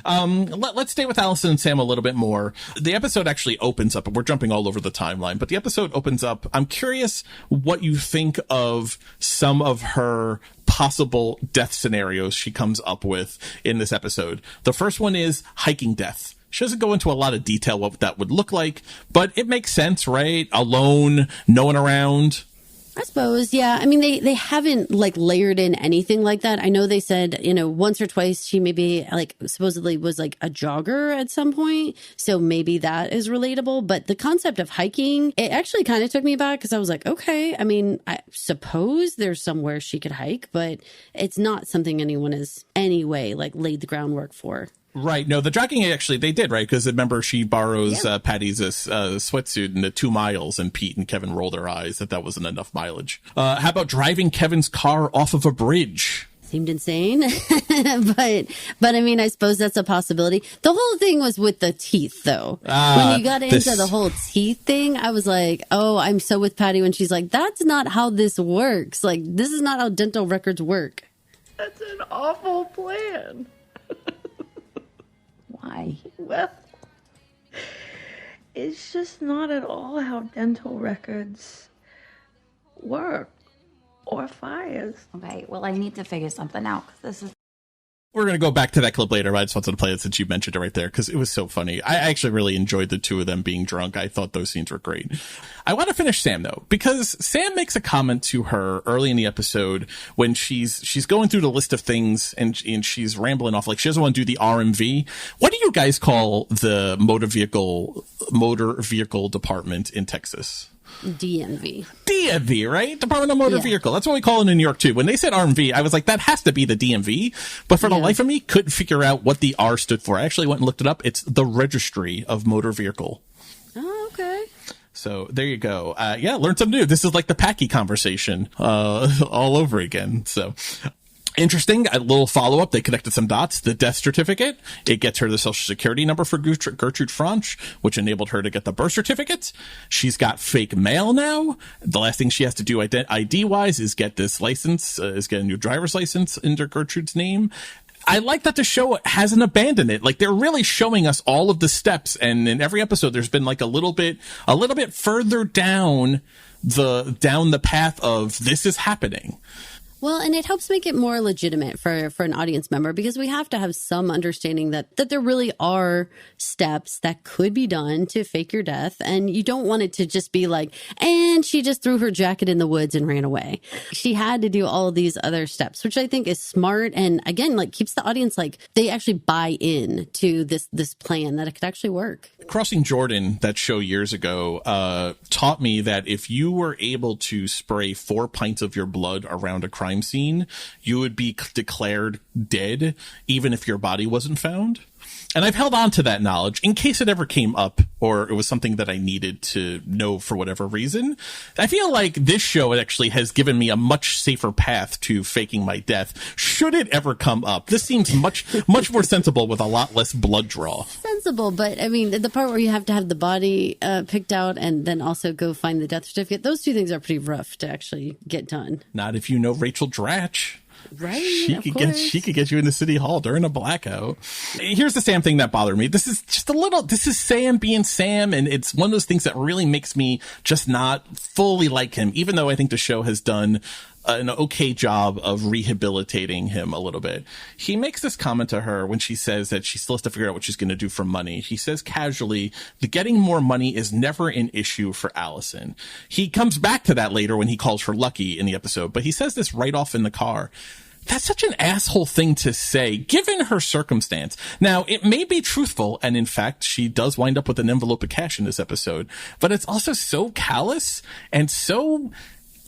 Let's stay with Allison and Sam a little bit more. The episode actually opens up, and we're jumping all over the timeline, but the episode opens up. I'm curious what you think of some of her possible death scenarios she comes up with in this episode. The first one is hiking death. She doesn't go into a lot of detail what that would look like, but it makes sense, right? Alone, no one around. I suppose, yeah. I mean, they haven't like layered in anything like that. I know they said, once or twice she maybe like supposedly was like a jogger at some point. So maybe that is relatable. But the concept of hiking, it actually kind of took me back, because I was like, okay, I mean, I suppose there's somewhere she could hike, but it's not something anyone has anyway like laid the groundwork for. Right. No, the jogging, actually, they did, right? Because remember, she borrows Patty's sweatsuit in the 2 miles, and Pete and Kevin roll their eyes that wasn't enough mileage. How about driving Kevin's car off of a bridge? Seemed insane, but I mean, I suppose that's a possibility. The whole thing was with the teeth, though. When you got into the whole teeth thing, I was like, oh, I'm so with Patty when she's like, that's not how this works. Like, this is not how dental records work. That's an awful plan. Why? Well, it's just not at all how dental records work or files. Okay, well, I need to figure something out, because this is... We're going to go back to that clip later. I just wanted to play it since you mentioned it right there, because it was so funny. I actually really enjoyed the 2 of them being drunk. I thought those scenes were great. I want to finish Sam, though, because Sam makes a comment to her early in the episode when she's going through the list of things, and she's rambling off. Like, she doesn't want to do the RMV. What do you guys call the motor vehicle department in Texas? DMV, right? Department of Motor Vehicle. That's what we call it in New York, too. When they said RMV, I was like, that has to be the DMV. But for the life of me, couldn't figure out what the R stood for. I actually went and looked it up. It's the Registry of Motor Vehicle. Oh, okay. So there you go. Learn something new. This is like the Packy conversation all over again. So... interesting. A little follow-up. They connected some dots. The death certificate, it gets her the social security number for Gertrude Franch, which enabled her to get the birth certificate. She's got fake mail now. The last thing she has to do ID-wise is get this license, is get a new driver's license under Gertrude's name. I like that the show hasn't abandoned it. Like, they're really showing us all of the steps, and in every episode there's been like a little bit further down the path of this is happening. Well, and it helps make it more legitimate for an audience member, because we have to have some understanding that there really are steps that could be done to fake your death. And you don't want it to just be like, and she just threw her jacket in the woods and ran away. She had to do all of these other steps, which I think is smart. And again, like, keeps the audience, like, they actually buy in to this plan that it could actually work. Crossing Jordan, that show years ago, taught me that if you were able to spray 4 pints of your blood around a crime scene, you would be declared dead, even if your body wasn't found. And I've held on to that knowledge in case it ever came up or it was something that I needed to know for whatever reason. I feel like this show actually has given me a much safer path to faking my death, should it ever come up. This seems much more sensible with a lot less blood draw. Sensible, but I mean, the part where you have to have the body picked out and then also go find the death certificate, those two things are pretty rough to actually get done. Not if you know Rachel Dratch. Right. She could get you into City Hall during a blackout. Here's the Sam thing that bothered me. This is Sam being Sam, and it's one of those things that really makes me just not fully like him, even though I think the show has done an okay job of rehabilitating him a little bit. He makes this comment to her when she says that she still has to figure out what she's going to do for money. He says casually, the getting more money is never an issue for Allison. He comes back to that later when he calls her lucky in the episode, but he says this right off in the car. That's such an asshole thing to say, given her circumstance. Now, it may be truthful, and in fact, she does wind up with an envelope of cash in this episode, but it's also so callous and so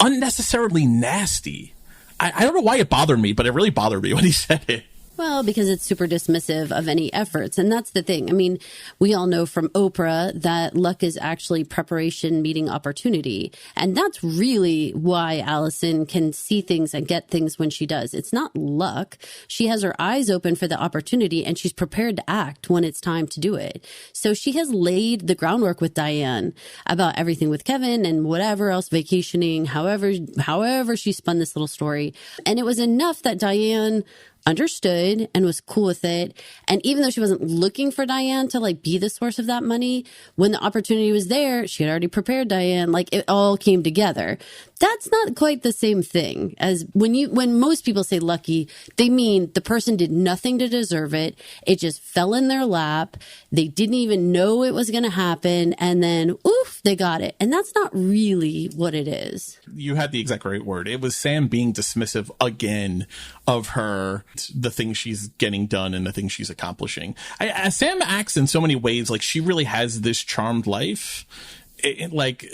unnecessarily nasty. I don't know why it bothered me, but it really bothered me when he said it. Well, because it's super dismissive of any efforts. And that's the thing. I mean, we all know from Oprah that luck is actually preparation meeting opportunity. And that's really why Allison can see things and get things when she does. It's not luck. She has her eyes open for the opportunity and she's prepared to act when it's time to do it. So she has laid the groundwork with Diane about everything with Kevin and whatever else, vacationing, however she spun this little story. And it was enough that Diane understood and was cool with it. And even though she wasn't looking for Diane to like be the source of that money, when the opportunity was there, she had already prepared Diane. Like, it all came together. That's not quite the same thing as when most people say lucky, they mean the person did nothing to deserve it. It just fell in their lap. They didn't even know it was going to happen. And then, oof, they got it. And that's not really what it is. You had the exact right word. It was Sam being dismissive again of her, the things she's getting done and the things she's accomplishing. Sam acts in so many ways like she really has this charmed life. Like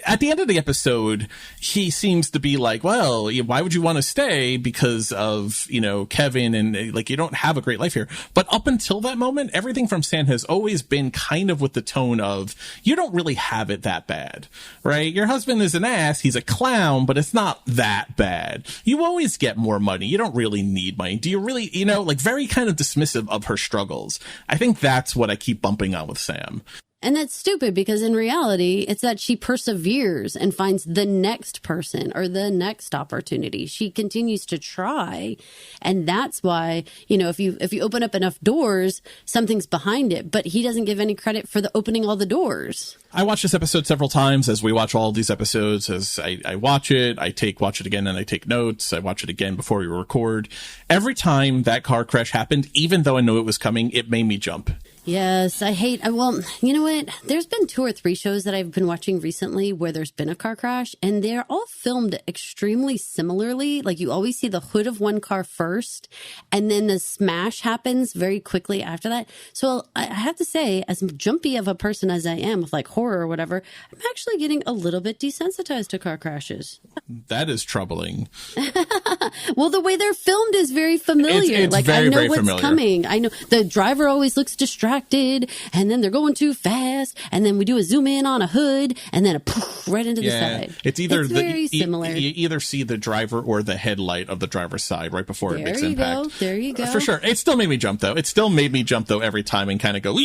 at the end of the episode, he seems to be like, well, why would you want to stay? Because of, Kevin, and like, you don't have a great life here. But up until that moment, everything from Sam has always been kind of with the tone of, you don't really have it that bad, right? Your husband is an ass. He's a clown, but it's not that bad. You always get more money. You don't really need money. Do you really, like very kind of dismissive of her struggles. I think that's what I keep bumping on with Sam. And that's stupid because in reality, it's that she perseveres and finds the next person or the next opportunity. She continues to try. And that's why, if you open up enough doors, something's behind it. But he doesn't give any credit for the opening all the doors. I watched this episode several times, as we watch all these episodes. As I watch it, watch it again, and I take notes. I watch it again before we record. Every time that car crash happened, even though I knew it was coming, it made me jump. Yes, well, you know what? There's been 2 or 3 shows that I've been watching recently where there's been a car crash, and they're all filmed extremely similarly. Like, you always see the hood of one car first, and then the smash happens very quickly after that. So I have to say, as jumpy of a person as I am with like horror or whatever, I'm actually getting a little bit desensitized to car crashes. That is troubling. Well, the way they're filmed is very familiar. It's very, I know very what's familiar. coming. I know the driver always looks distracted, and then they're going too fast, and then we do a zoom in on a hood, and then a poof right into the side. It's either very similar. You either see the driver or the headlight of the driver's side right before it makes impact. There you go. For sure. It still made me jump though. It still made me jump though every time and kind of go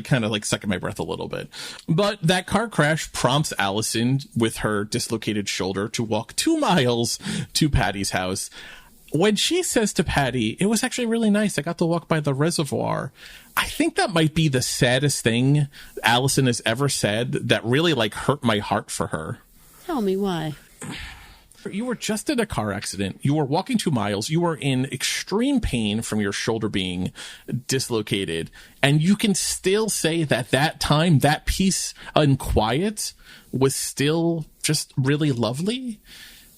kind of sucking my breath a little bit. But that car crash prompts Allison with her dislocated shoulder to walk 2 miles to Patty's house. When she says to Patty, it was actually really nice, I got to walk by the reservoir, I think that might be the saddest thing Allison has ever said that really like hurt my heart for her. Tell me why. You were just in a car accident. You were walking 2 miles. You were in extreme pain from your shoulder being dislocated. And you can still say that time, that peace and quiet was still just really lovely.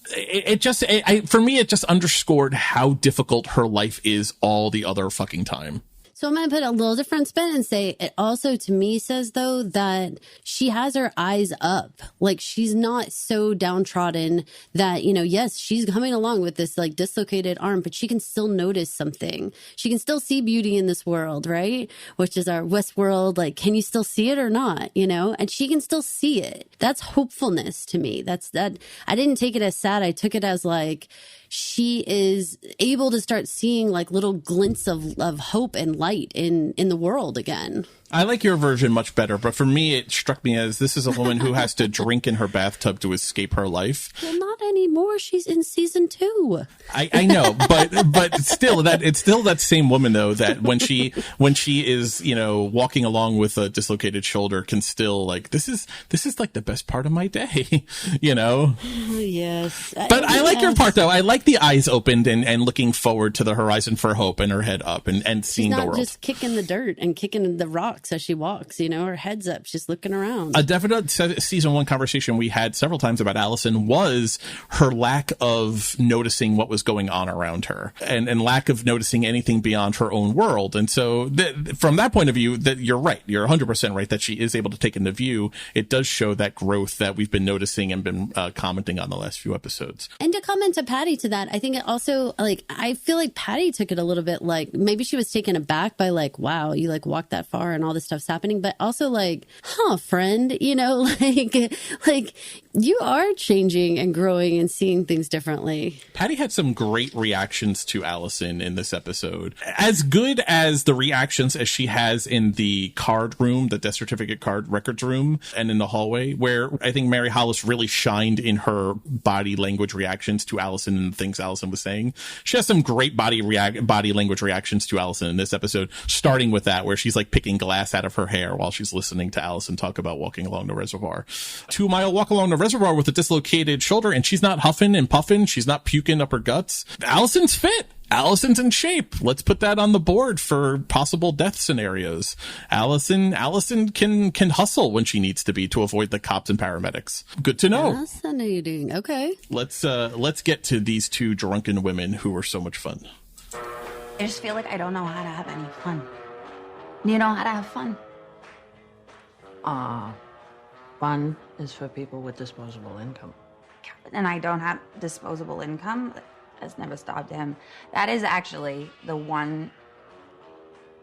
For me, it just underscored how difficult her life is all the other fucking time. So I'm going to put a little different spin and say it also to me says, though, that she has her eyes up. Like, she's not so downtrodden that, you know, yes, she's coming along with this like dislocated arm, but she can still notice something. She can still see beauty in this world, right? Which is our West world. Like, can you still see it or not? You know, and she can still see it. That's hopefulness to me. That I didn't take it as sad. I took it as like, she is able to start seeing like little glints of hope and light in the world again. I like your version much better, but for me, it struck me as this is a woman who has to drink in her bathtub to escape her life. Well, not anymore. She's in season 2. I know, but still, it's still that same woman though that when she is, you know, walking along with a dislocated shoulder can still like this is like the best part of my day, you know. Yes, but I like your part though. I like the eyes opened and looking forward to the horizon for hope and her head up and seeing the world. She's not just kicking the dirt and kicking the rocks as she walks, you know, her head's up, she's looking around. A definite season 1 conversation we had several times about Allison was her lack of noticing what was going on around her and lack of noticing anything beyond her own world. And so from that point of view, that you're right. You're 100% right that she is able to take into view. It does show that growth that we've been noticing and been commenting on the last few episodes. And to comment to Patty to that, I think it also, like, I feel like Patty took it a little bit like maybe she was taken aback by like, wow, you like walked that far and all this stuff's happening, but also like, friend, you know, like you are changing and growing and seeing things differently. Patty had some great reactions to Allison in this episode. As good as the reactions as she has in the card room, the death certificate card records room, and in the hallway, where I think Mary Hollis really shined in her body language reactions to Allison and the things Allison was saying. She has some great body language reactions to Allison in this episode, starting with that, where she's like picking glass out of her hair while she's listening to Allison talk about walking along the reservoir. 2-mile walk along the reservoir with a dislocated shoulder, and she's not huffing and puffing. She's not puking up her guts. Allison's fit. Allison's in shape. Let's put that on the board for possible death scenarios. Allison can hustle when she needs to be to avoid the cops and paramedics. Good to know. Fascinating. Okay. Let's get to these 2 drunken women who were so much fun. I just feel like I don't know how to have any fun. You know how to have fun? Fun is for people with disposable income. Kevin and I don't have disposable income. That has never stopped him. That is actually the one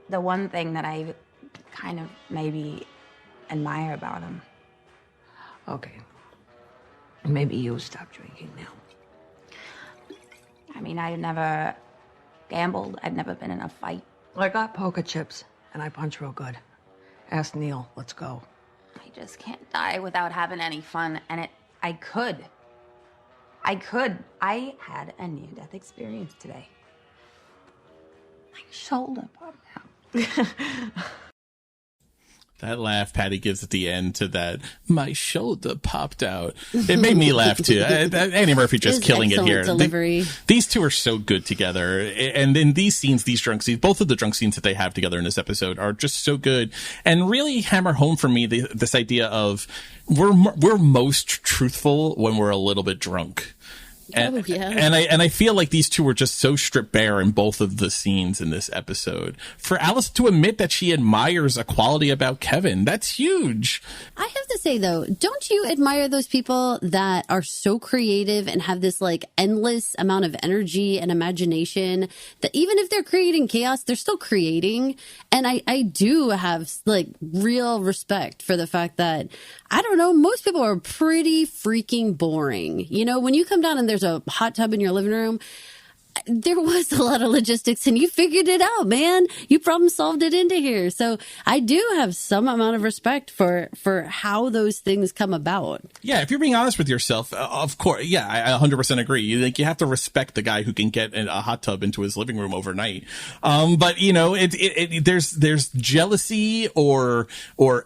thing that I kind of maybe admire about him. Okay. Maybe you'll stop drinking now. I mean, I've never gambled. I've never been in a fight. I got poker chips, and I punch real good. Ask Neil. Let's go. I just can't die without having any fun, and I could. I had a near-death experience today. My shoulder popped out. That laugh Patty gives at the end to that, my shoulder popped out. It made me laugh too. Annie Murphy just killing it here. Delivery. These 2 are so good together. And in these scenes, these drunk scenes, both of the drunk scenes that they have together in this episode are just so good and really hammer home for me this idea of we're most truthful when we're a little bit drunk. And, and I feel like these 2 were just so stripped bare in both of the scenes in this episode. For Alice to admit that she admires a quality about Kevin, that's huge. I have to say, though, don't you admire those people that are so creative and have this like endless amount of energy and imagination that even if they're creating chaos, they're still creating? And I do have like real respect for the fact that, I don't know, most people are pretty freaking boring. You know, when you come down and there's a hot tub in your living room, there was a lot of logistics and you figured it out, man. You problem solved it into here. So I do have some amount of respect for how those things come about. Yeah, if you're being honest with yourself, of course, yeah, I 100% agree. You have to respect the guy who can get a hot tub into his living room overnight. But you know, there's jealousy or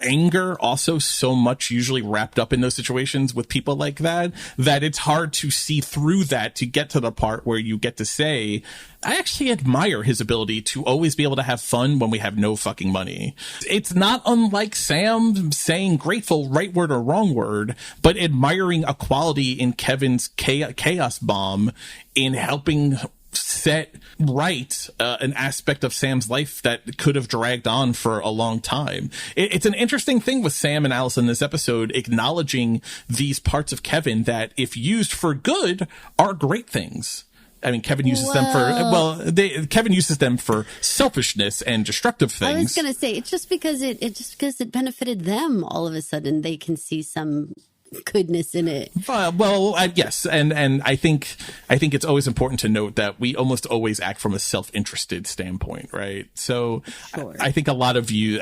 anger also so much usually wrapped up in those situations with people like that it's hard to see through that to get to the part where you get to say, I actually admire his ability to always be able to have fun when we have no fucking money. It's not unlike Sam saying grateful, right word or wrong word, but admiring a quality in Kevin's chaos bomb in helping set right an aspect of Sam's life that could have dragged on for a long time. It's an interesting thing with Sam and Allison in this episode, acknowledging these parts of Kevin that, if used for good, are great things. I mean, Kevin uses Kevin uses them for selfishness and destructive things. I was going to say, it's just because it benefited them, all of a sudden they can see some goodness in it. Yes, and I think it's always important to note that we almost always act from a self-interested standpoint, right? So sure. I think a lot of you,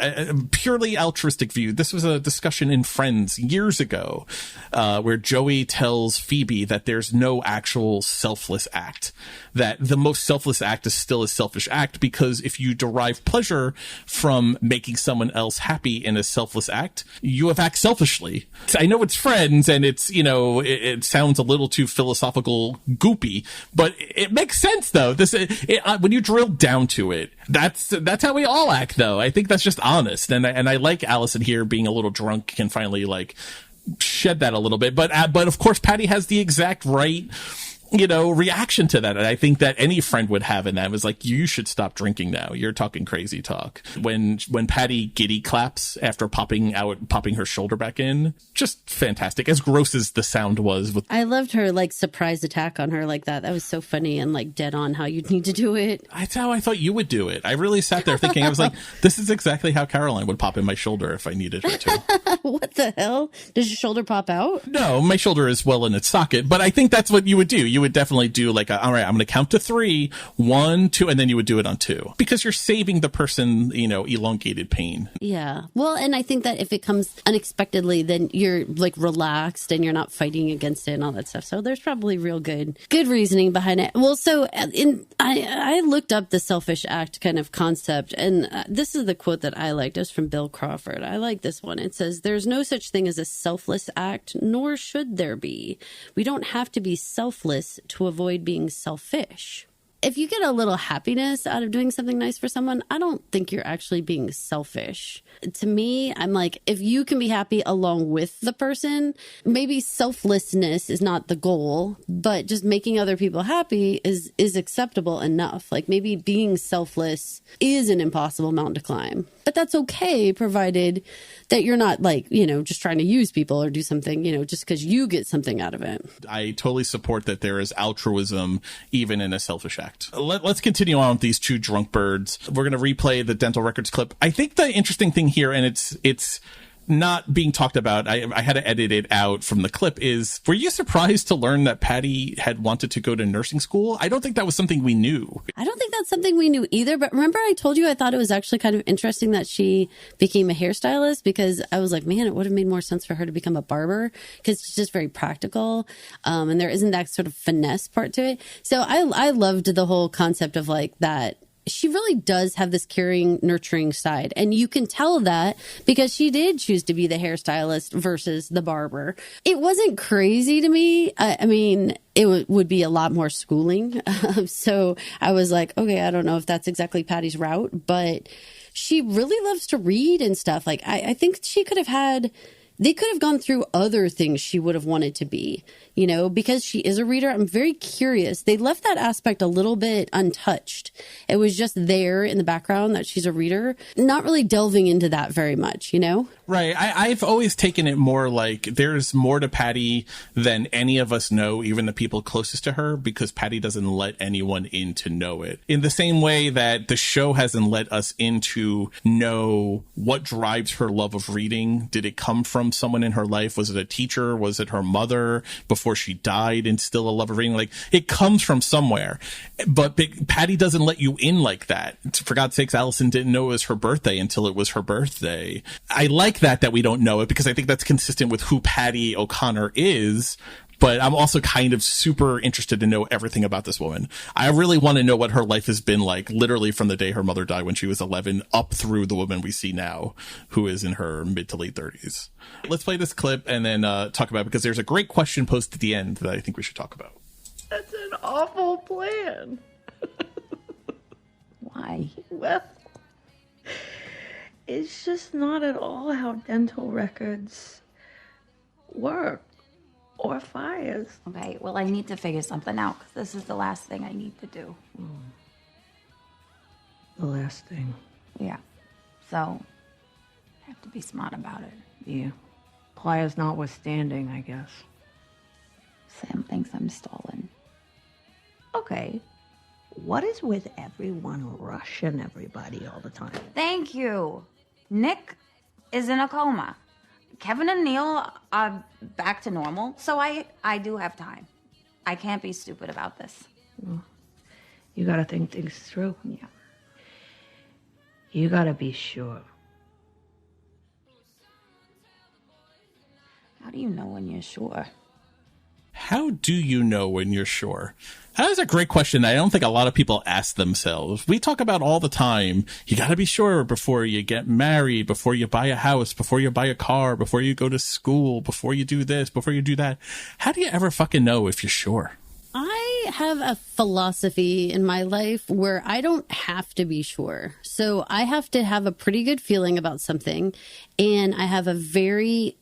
purely altruistic view. This was a discussion in Friends years ago, where Joey tells Phoebe that there's no actual selfless act. That the most selfless act is still a selfish act, because if you derive pleasure from making someone else happy in a selfless act, you have act selfishly. I know it's Friends and it's, you know, it sounds a little too philosophical goopy, but it makes sense though. When you drill down to it, that's how we all act though. I think that's just honest. And I like Allison here being a little drunk can finally like shed that a little bit. But of course, Patty has the exact right, you know, reaction to that. And I think that any friend would have in that was like, you should stop drinking now. You're talking crazy talk. When Patty giddy claps after popping her shoulder back in, just fantastic. As gross as the sound was. I loved her like surprise attack on her like that. That was so funny and like dead on how you'd need to do it. That's how I thought you would do it. I really sat there thinking, I was like, this is exactly how Caroline would pop in my shoulder if I needed her to. What the hell? Does your shoulder pop out? No, my shoulder is well in its socket, but I think that's what you would do. You would definitely do like, all right, I'm going to count to 3, 1, 2, and then you would do it on 2, because you're saving the person, you know, elongated pain. Yeah. Well, and I think that if it comes unexpectedly, then you're like relaxed and you're not fighting against it and all that stuff. So there's probably real good reasoning behind it. Well, so I looked up the selfish act kind of concept, and this is the quote that I liked. It was from Bill Crawford. I like this one. It says, "There's no such thing as a selfless act, nor should there be. We don't have to be selfless to avoid being selfish." If you get a little happiness out of doing something nice for someone, I don't think you're actually being selfish. To me, I'm like, if you can be happy along with the person, maybe selflessness is not the goal, but just making other people happy is acceptable enough. Like maybe being selfless is an impossible mountain to climb, but that's okay, provided that you're not like, you know, just trying to use people or do something, you know, just because you get something out of it. I totally support that there is altruism even in a selfish act. Let's continue on with these two drunk birds. We're going to replay the dental records clip. I think the interesting thing here, and it's not being talked about, I had to edit it out from the clip, is, were you surprised to learn that Patty had wanted to go to nursing school? I don't think that was something we knew. I don't think that's something we knew either. But remember I told you I thought it was actually kind of interesting that she became a hairstylist, because I was like, man, it would have made more sense for her to become a barber, because it's just very practical. And there isn't that sort of finesse part to it. So I loved the whole concept of like that. She really does have this caring, nurturing side. And you can tell that because she did choose to be the hairstylist versus the barber. It wasn't crazy to me. I mean, it would be a lot more schooling. So I was like, okay, I don't know if that's exactly Patty's route, but she really loves to read and stuff. Like, I think she could have they could have gone through other things she would have wanted to be, you know, because she is a reader. I'm very curious. They left that aspect a little bit untouched. It was just there in the background that she's a reader, not really delving into that very much, you know? Right. I've always taken it more like there's more to Patty than any of us know, even the people closest to her, because Patty doesn't let anyone in to know it. In the same way that the show hasn't let us in to know what drives her love of reading. Did it come from someone in her life? Was it a teacher? Was it her mother before she died and still a love of reading? Like, it comes from somewhere. But Patty doesn't let you in like that. For God's sakes, Allison didn't know it was her birthday until it was her birthday. I like that we don't know it, because I think that's consistent with who Patty O'Connor is. But I'm also kind of super interested to know everything about this woman. I really want to know what her life has been like, literally from the day her mother died when she was 11 up through the woman we see now, who is in her mid to late 30s. Let's play this clip and then talk about it, because there's a great question posed at the end that I think we should talk about. That's an awful plan. Why? Well, it's just not at all how dental records work or fires. Okay, well, I need to figure something out, because this is the last thing I need to do. The last thing. Yeah. So, I have to be smart about it. Yeah. Pliers notwithstanding, I guess. Sam thinks I'm stolen. Okay. What is with everyone rushing everybody all the time? Thank you. Nick is in a coma. Kevin and Neil are back to normal, so I do have time. I can't be stupid about this. Well, you gotta think things through. Yeah. You gotta be sure. How do you know when you're sure? How do you know when you're sure? That is a great question that I don't think a lot of people ask themselves. We talk about all the time. You got to be sure before you get married, before you buy a house, before you buy a car, before you go to school, before you do this, before you do that. How do you ever fucking know if you're sure? I have a philosophy in my life where I don't have to be sure. So I have to have a pretty good feeling about something. And I have a very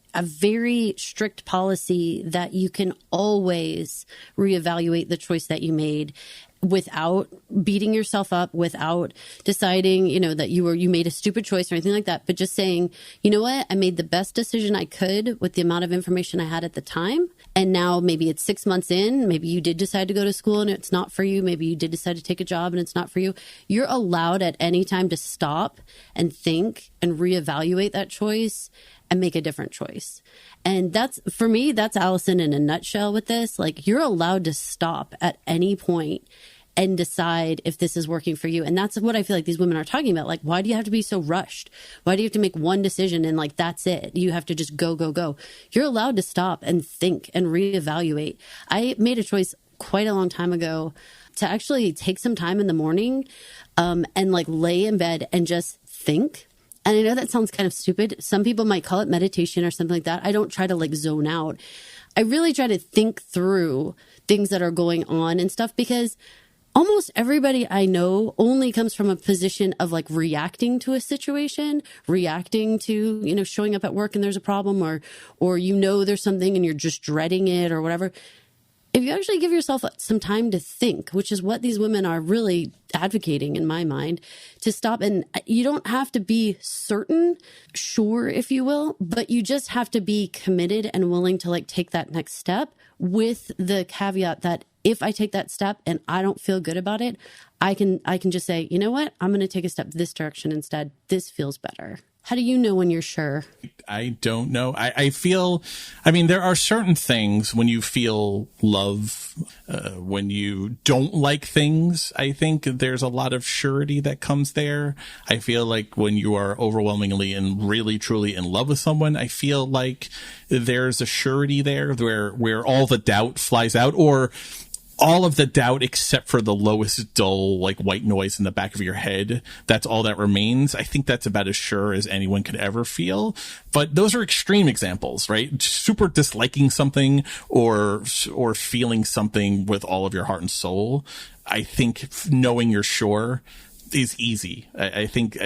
strict policy that you can always reevaluate the choice that you made without beating yourself up, without deciding, that you made a stupid choice or anything like that, but just saying, you know what, I made the best decision I could with the amount of information I had at the time. And now maybe it's 6 months in, maybe you did decide to go to school and it's not for you. Maybe you did decide to take a job and it's not for you. You're allowed at any time to stop and think and reevaluate that choice and make a different choice. And that's, for me, that's Allison in a nutshell with this. Like, you're allowed to stop at any point and decide if this is working for you. And that's what I feel like these women are talking about. Like, why do you have to be so rushed? Why do you have to make one decision and like, that's it? You have to just go. You're allowed to stop and think and reevaluate. I made a choice quite a long time ago to actually take some time in the morning and like lay in bed and just think. And I know that sounds kind of stupid. Some people might call it meditation or something like that. I don't try to like zone out. I really try to think through things that are going on and stuff, because almost everybody I know only comes from a position of like reacting to a situation, reacting to, showing up at work and there's a problem, or there's something and you're just dreading it or whatever. If you actually give yourself some time to think, which is what these women are really advocating in my mind, to stop, and you don't have to be sure, if you will, but you just have to be committed and willing to like take that next step, with the caveat that if I take that step and I don't feel good about it, I can just say, you know what, I'm going to take a step this direction instead. This feels better. How do you know when you're sure? I don't know. I feel, there are certain things when you feel love, when you don't like things, I think there's a lot of surety that comes there. I feel like when you are overwhelmingly and really, truly in love with someone, I feel like there's a surety there where all the doubt flies out, or all of the doubt except for the lowest dull, like white noise in the back of your head. That's all that remains. I think that's about as sure as anyone could ever feel. But those are extreme examples, right? Super disliking something or feeling something with all of your heart and soul. I think knowing you're sure is easy. I think,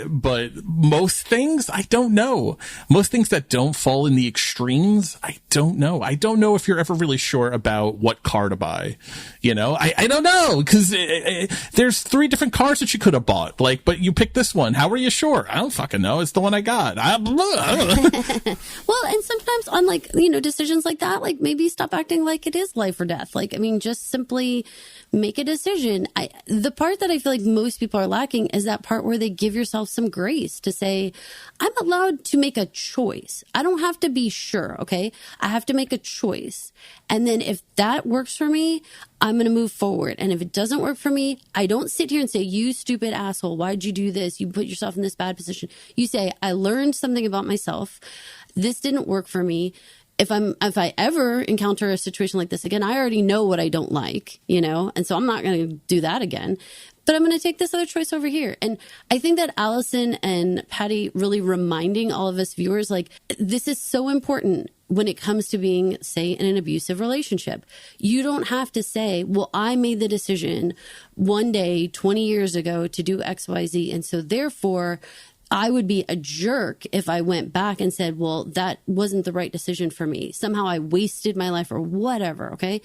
but most things, I don't know. Most things that don't fall in the extremes, I don't know. I don't know if you're ever really sure about what car to buy. You know, I don't know, because there's 3 different cars that you could have bought. Like, but you picked this one. How are you sure? I don't fucking know. It's the one I got. I don't know. Well, and sometimes on like, you know, decisions like that, like maybe stop acting like it is life or death. Like, I mean, just simply make a decision. The part that I feel like most people are lacking is that part where they give yourself some grace to say, I'm allowed to make a choice. I don't have to be sure. Okay. I have to make a choice. And then if that works for me, I'm going to move forward. And if it doesn't work for me, I don't sit here and say, you stupid asshole, why'd you do this? You put yourself in this bad position. You say, I learned something about myself. This didn't work for me. If I ever encounter a situation like this again, I already know what I don't like, you know, and so I'm not going to do that again. But I'm going to take this other choice over here. And I think that Allison and Patty really reminding all of us viewers, like, this is so important when it comes to being, say, in an abusive relationship. You don't have to say, well, I made the decision one day 20 years ago to do X, Y, Z. And so therefore, I would be a jerk if I went back and said, well, that wasn't the right decision for me. Somehow I wasted my life or whatever. Okay.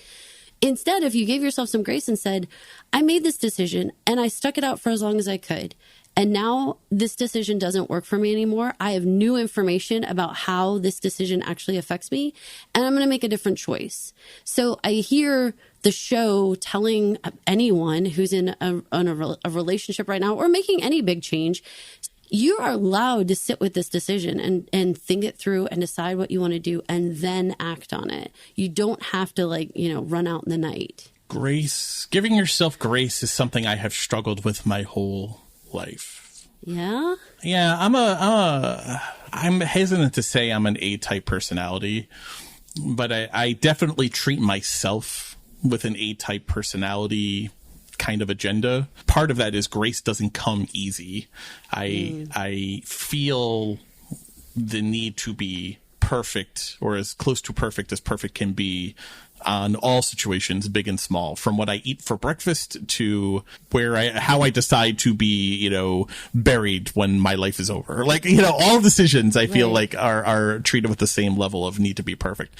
Instead, if you gave yourself some grace and said, I made this decision and I stuck it out for as long as I could. And now this decision doesn't work for me anymore. I have new information about how this decision actually affects me, and I'm going to make a different choice. So I hear the show telling anyone who's in a relationship right now or making any big change, you are allowed to sit with this decision and think it through and decide what you want to do and then act on it. You don't have to, like, you know, run out in the night. Grace, giving yourself grace is something I have struggled with my whole life. Yeah? Yeah, I'm hesitant to say I'm an A-type personality, but I definitely treat myself with an A-type personality kind of agenda. Part of that is grace doesn't come easy. I feel the need to be perfect, or as close to perfect as perfect can be, on all situations, big and small, from what I eat for breakfast to how I decide to be, you know, buried when my life is over. Like, you know, all decisions I feel like are treated with the same level of need to be perfect.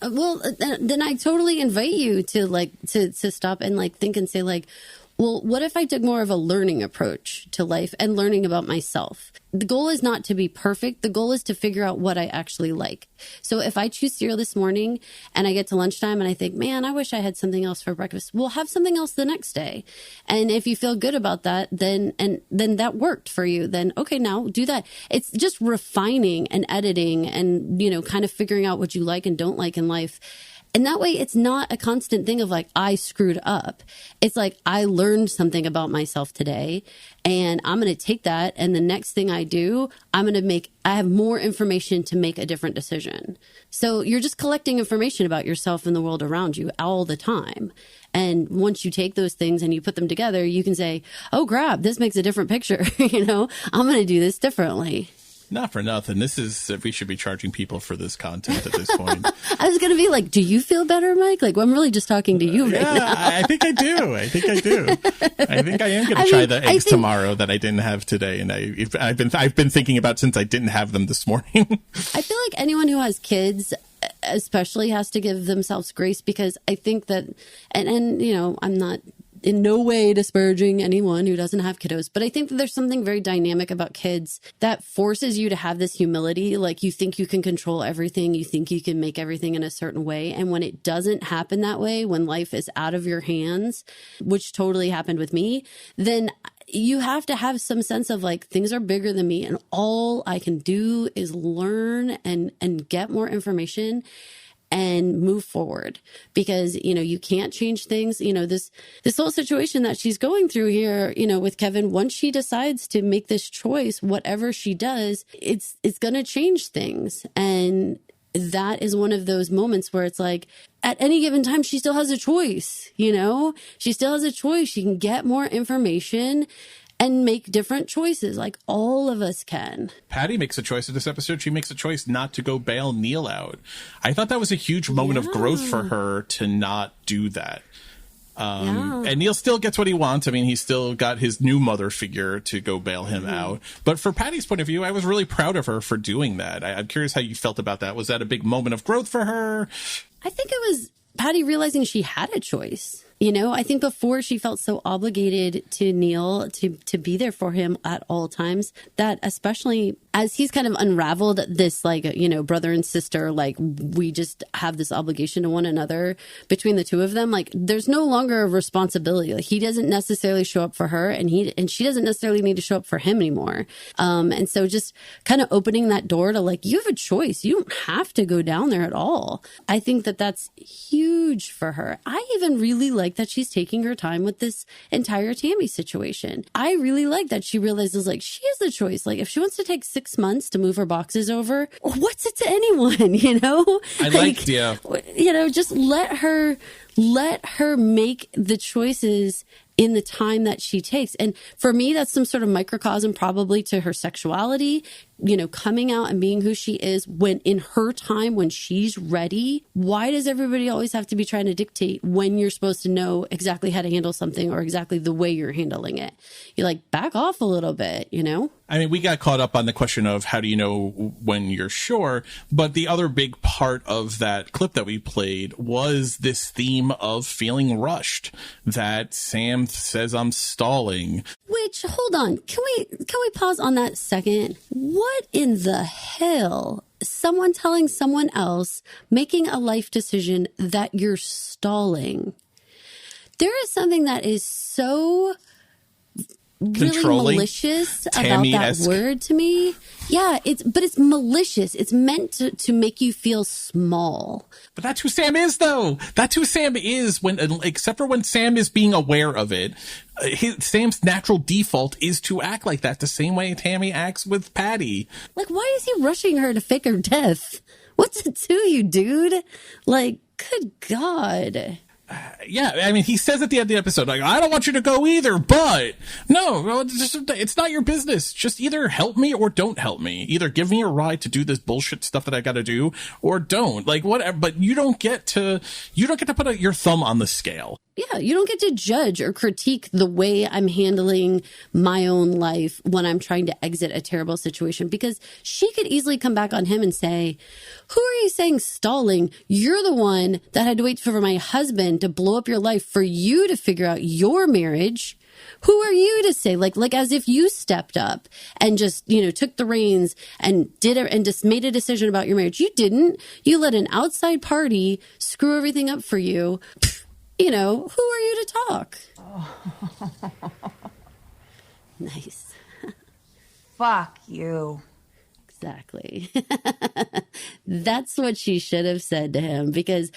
Well, then I totally invite you to like to stop and like think and say, like, well, what if I took more of a learning approach to life and learning about myself? The goal is not to be perfect. The goal is to figure out what I actually like. So if I choose cereal this morning and I get to lunchtime and I think, man, I wish I had something else for breakfast, we'll have something else the next day. And if you feel good about that, then that worked for you. Then, okay, now do that. It's just refining and editing and, you know, kind of figuring out what you like and don't like in life. And that way, it's not a constant thing of like, I screwed up. It's like, I learned something about myself today, and I'm going to take that. And the next thing I do, I have more information to make a different decision. So you're just collecting information about yourself and the world around you all the time. And once you take those things and you put them together, you can say, oh, crap, this makes a different picture. You know, I'm going to do this differently. Not for nothing. We should be charging people for this content at this point. I was going to be like, do you feel better, Mike? Like, well, I'm really just talking to you right now. I think I do. I think I am going to try the eggs tomorrow that I didn't have today. And I've been thinking about since I didn't have them this morning. I feel like anyone who has kids especially has to give themselves grace, because I think that, and you know, I'm not in no way disparaging anyone who doesn't have kiddos, but I think that there's something very dynamic about kids that forces you to have this humility. Like, you think you can control everything. You think you can make everything in a certain way. And when it doesn't happen that way, when life is out of your hands, which totally happened with me, then you have to have some sense of like, things are bigger than me, and all I can do is learn and get more information and move forward, because, you know, you can't change things. You know, this whole situation that she's going through here, you know, with Kevin, once she decides to make this choice, whatever she does, it's going to change things. And that is one of those moments where it's like, at any given time, she still has a choice, you know, she still has a choice. She can get more information and make different choices, like all of us can. Patty makes a choice in this episode. She makes a choice not to go bail Neil out. I thought that was a huge moment of growth for her to not do that. And Neil still gets what he wants. I mean, he's still got his new mother figure to go bail him out. But for Patty's point of view, I was really proud of her for doing that. I'm curious how you felt about that. Was that a big moment of growth for her? I think it was Patty realizing she had a choice. You know, I think before she felt so obligated to Neil to be there for him at all times, that especially as he's kind of unraveled this, like, you know, brother and sister, like, we just have this obligation to one another between the two of them. Like, there's no longer a responsibility. Like, he doesn't necessarily show up for her, and she doesn't necessarily need to show up for him anymore. And so just kind of opening that door to, like, you have a choice. You don't have to go down there at all. I think that that's huge for her. I even really like that she's taking her time with this entire Tammy situation. I really like that she realizes, like, she has the choice. Like, if she wants to take 6 months to move her boxes over, what's it to anyone, you know? You know, just let her make the choices in the time that she takes. And for me, that's some sort of microcosm probably to her sexuality, you know, coming out and being who she is when in her time, when she's ready. Why does everybody always have to be trying to dictate when you're supposed to know exactly how to handle something or exactly the way you're handling it? You like back off a little bit, you know? I mean, we got caught up on the question of how do you know when you're sure, but the other big part of that clip that we played was this theme of feeling rushed, that Sam says I'm stalling. Which, hold on, can we pause on that second? What in the hell? Someone telling someone else, making a life decision that you're stalling. There is something that is so really malicious about that word to me. Yeah, it's malicious. It's meant to make you feel small. But that's who Sam is, though. That's who Sam is, except for when Sam is being aware of it. Sam's natural default is to act like that, the same way Tammy acts with Patty. Like, why is he rushing her to fake her death? What's it to you, dude? Like, good God. Yeah, I mean, he says at the end of the episode, like, I don't want you to go either, but no, it's not your business. Just either help me or don't help me. Either give me a ride to do this bullshit stuff that I got to do, or don't. Like, whatever. But you don't get to put your thumb on the scale. Yeah, you don't get to judge or critique the way I'm handling my own life when I'm trying to exit a terrible situation, because she could easily come back on him and say, who are you saying stalling? You're the one that had to wait for my husband to blow up your life for you to figure out your marriage. Who are you to say, like as if you stepped up and just, you know, took the reins and did it and just made a decision about your marriage? You didn't. You let an outside party screw everything up for you. You know, who are you to talk? Nice. Fuck you. Exactly. That's what she should have said to him, because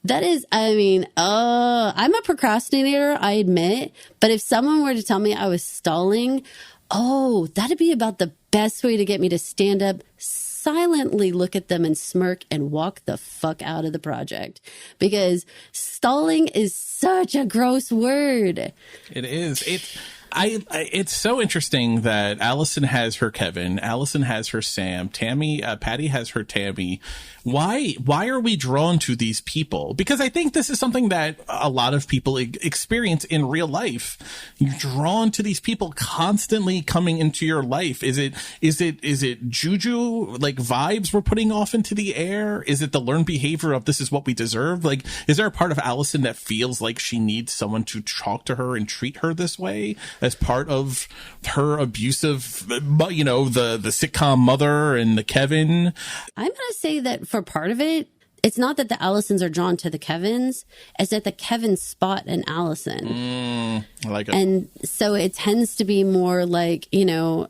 that is, I mean, I'm a procrastinator, I admit, but if someone were to tell me I was stalling, that'd be about the best way to get me to stand up, silently look at them and smirk and walk the fuck out of the project, because stalling is such a gross word. It is. It's so interesting that Allison has her Kevin, Allison has her Sam, Patty has her Tammy. Why are we drawn to these people? Because I think this is something that a lot of people experience in real life. You're drawn to these people constantly coming into your life. Is it juju, like vibes we're putting off into the air? Is it the learned behavior of this is what we deserve? Like, is there a part of Allison that feels like she needs someone to talk to her and treat her this way as part of her abusive, you know, the sitcom mother and the Kevin? I'm going to say that for part of it, it's not that the Allisons are drawn to the Kevins, it's that the Kevins spot an Allison. I like it. And so it tends to be more like, you know,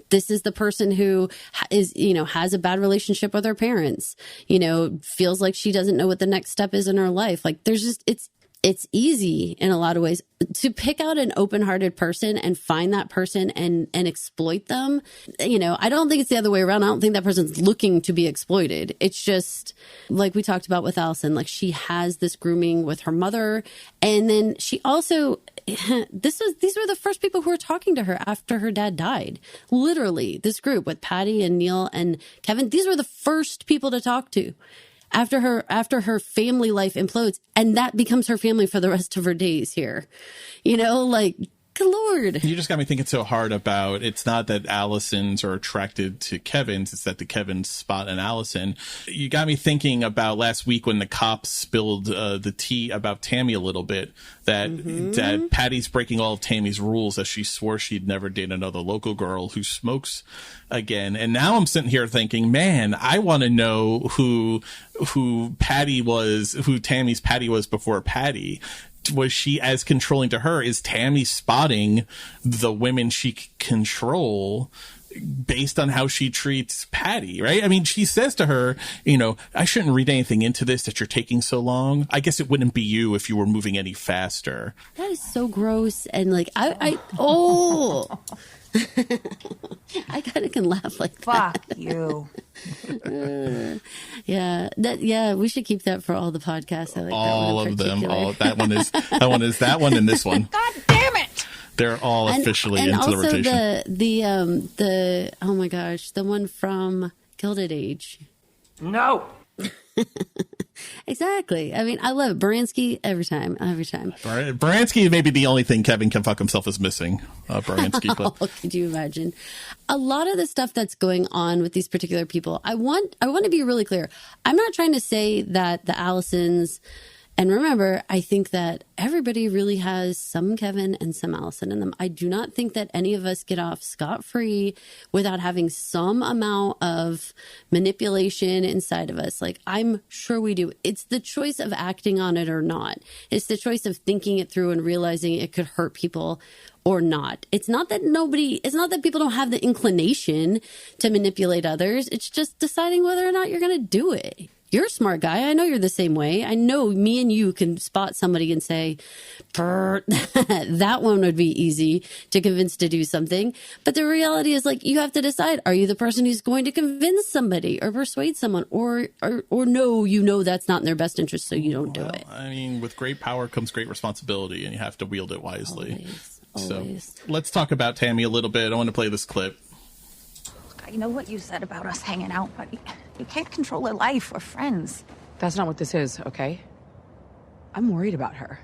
this is the person who is, you know, has a bad relationship with her parents, you know, feels like she doesn't know what the next step is in her life. Like, there's just, it's easy in a lot of ways to pick out an open-hearted person and find that person and exploit them. You know, I don't think it's the other way around. I don't think that person's looking to be exploited. It's just like we talked about with Allison, like she has this grooming with her mother. And then she also, these were the first people who were talking to her after her dad died. Literally, this group with Patty and Neil and Kevin, these were the first people to talk to after her family life implodes, and that becomes her family for the rest of her days here. You know, like, good Lord. You just got me thinking so hard about, it's not that Allisons are attracted to Kevin's, it's that the Kevins spot an Allison. You got me thinking about last week when the cops spilled the tea about Tammy a little bit, that Patty's breaking all of Tammy's rules, as she swore she'd never date another local girl who smokes again. And now I'm sitting here thinking, man, I want to know who Tammy's Patty was before Patty. Was she as controlling to her? Is Tammy spotting the women she can control based on how she treats Patty, right? I mean, she says to her, you know, I shouldn't read anything into this, that you're taking so long. I guess it wouldn't be you if you were moving any faster. That is so gross. And like, I kind of can laugh like that. Fuck you. We should keep that for all the podcasts. I like all that one of them. particular. That one and this one. God damn it! They're all officially and into also the rotation. The oh my gosh, the one from Gilded Age. No. Exactly. I mean, I love it. Baranski every time. Baranski may be the only thing Kevin can fuck himself is missing. Baranski clip. Oh, could you imagine? A lot of the stuff that's going on with these particular people, I want to be really clear. I'm not trying to say that the Allisons, and remember, I think that everybody really has some Kevin and some Allison in them. I do not think that any of us get off scot-free without having some amount of manipulation inside of us. Like, I'm sure we do. It's the choice of acting on it or not. It's the choice of thinking it through and realizing it could hurt people or not. It's not that people don't have the inclination to manipulate others. It's just deciding whether or not you're going to do it. You're a smart guy. I know you're the same way. I know me and you can spot somebody and say, that one would be easy to convince to do something. But the reality is, like, you have to decide, are you the person who's going to convince somebody or persuade someone, or no, you know that's not in their best interest, so you don't do it. I mean, with great power comes great responsibility, and you have to wield it wisely. Always. So let's talk about Tammy a little bit. I want to play this clip. I know what you said about us hanging out, but you can't control her life. We're friends. That's not what this is, okay? I'm worried about her.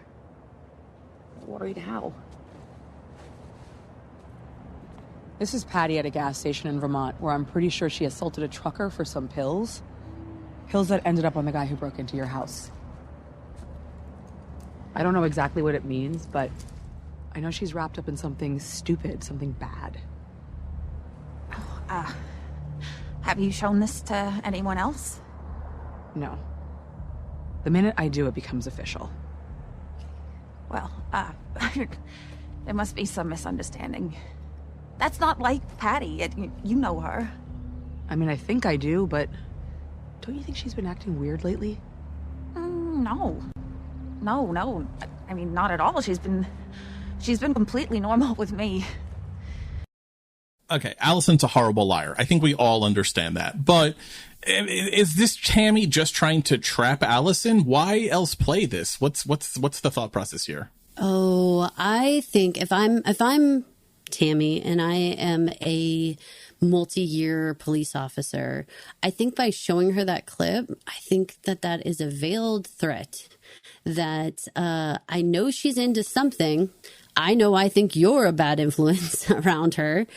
Worried how? This is Patty at a gas station in Vermont, where I'm pretty sure she assaulted a trucker for some pills. Pills that ended up on the guy who broke into your house. I don't know exactly what it means, but I know she's wrapped up in something stupid, something bad. Have you shown this to anyone else? No. The minute I do, it becomes official. Well, there must be some misunderstanding. That's not like Patty. You know her. I mean, I think I do, but don't you think she's been acting weird lately? No. I mean, not at all. She's been completely normal with me. Okay, Allison's a horrible liar. I think we all understand that. But is this Tammy just trying to trap Allison? Why else play this? What's the thought process here? Oh, I think if I'm Tammy and I am a multi-year police officer, I think by showing her that clip, I think that is a veiled threat. That I know she's into something. I think you're a bad influence around her.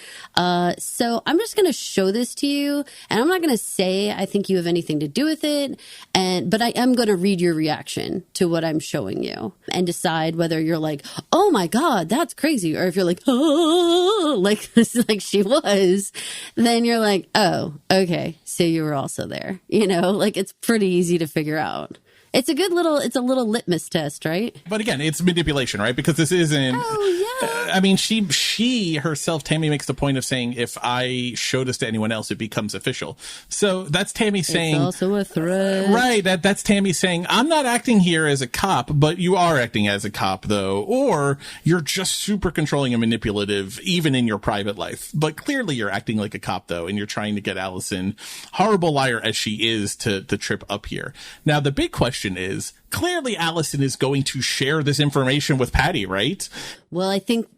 So I'm just going to show this to you, and I'm not going to say I think you have anything to do with it. But I am going to read your reaction to what I'm showing you and decide whether you're like, oh my God, that's crazy. Or if you're like, oh, like she was, then you're like, oh, okay. So you were also there, like it's pretty easy to figure out. It's a little litmus test, right? But again, it's manipulation, right? Because this isn't. Oh, yeah. I mean, she herself, Tammy makes the point of saying, if I show this to anyone else, it becomes official. So that's Tammy saying. It's also a threat. Right. That's Tammy saying, I'm not acting here as a cop, but you are acting as a cop, though. Or you're just super controlling and manipulative, even in your private life. But clearly you're acting like a cop, though, and you're trying to get Allison, horrible liar as she is, to trip up here. Now, the big question is, clearly Allison is going to share this information with Patty, right? Well, I think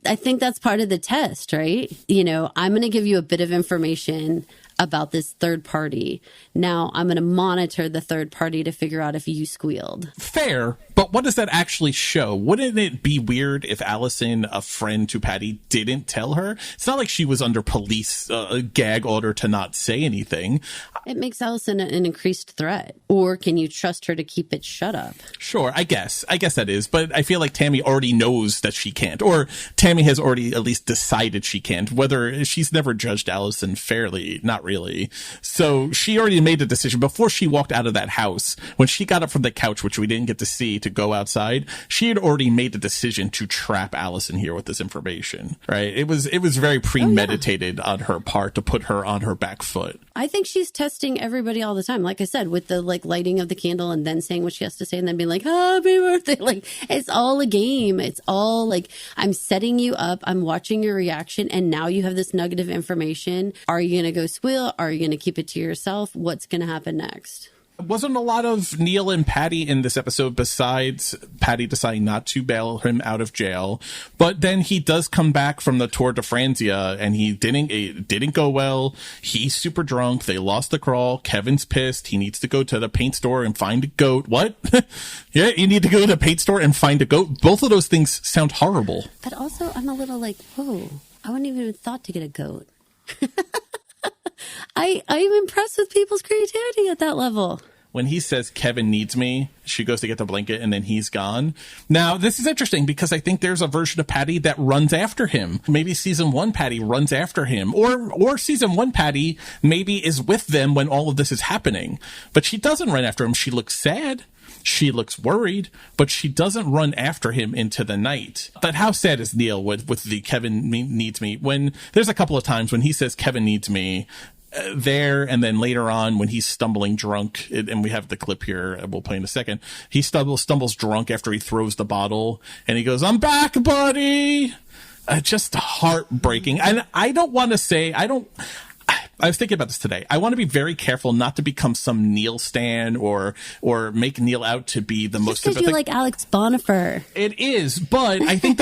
that's part of the test, right? I'm going to give you a bit of information. about this third party. Now I'm going to monitor the third party to figure out if you squealed. Fair, but what does that actually show? Wouldn't it be weird if Allison, a friend to Patty, didn't tell her? It's not like she was under police gag order to not say anything. It makes Allison an increased threat. Or can you trust her to keep it shut up? Sure, I guess that is. But I feel like Tammy already knows that she can't. Or Tammy has already at least decided she can't. Whether she's never judged Allison fairly, not really. So she already made the decision before she walked out of that house. When she got up from the couch, which we didn't get to see, to go outside, she had already made the decision to trap Allison here with this information, right? It was very premeditated on her part to put her on her back foot. I think she's testing everybody all the time. Like I said, with the lighting of the candle and then saying what she has to say and then being like, happy birthday. Like, it's all a game. It's all like, I'm setting you up. I'm watching your reaction. And now you have this nugget of information. Are you going to go squeal? Are you going to keep it to yourself? What's going to happen next? Wasn't a lot of Neil and Patty in this episode besides Patty deciding not to bail him out of jail. But then he does come back from the Tour de Francia and it didn't go well. He's super drunk. They lost the crawl. Kevin's pissed. He needs to go to the paint store and find a goat. What? Yeah, you need to go to the paint store and find a goat. Both of those things sound horrible. But also, I'm a little like, whoa, I wouldn't even have thought to get a goat. I'm impressed with people's creativity at that level. When he says Kevin needs me, she goes to get the blanket and then he's gone. Now, this is interesting because I think there's a version of Patty that runs after him. Maybe season 1 Patty runs after him, or season 1 Patty maybe is with them when all of this is happening. But she doesn't run after him. She looks sad. She looks worried, but she doesn't run after him into the night. But how sad is Neil with the Kevin needs me? When there's a couple of times when he says Kevin needs me, there, and then later on when he's stumbling drunk, and we have the clip here we'll play in a second, he stumbles drunk after he throws the bottle and he goes, I'm back, buddy. Just heartbreaking. And I don't want to say, I was thinking about this today. I want to be very careful not to become some Neil stan or make Neil out to be the most sympathetic. Because you like Alex Bonifer. It is, but I think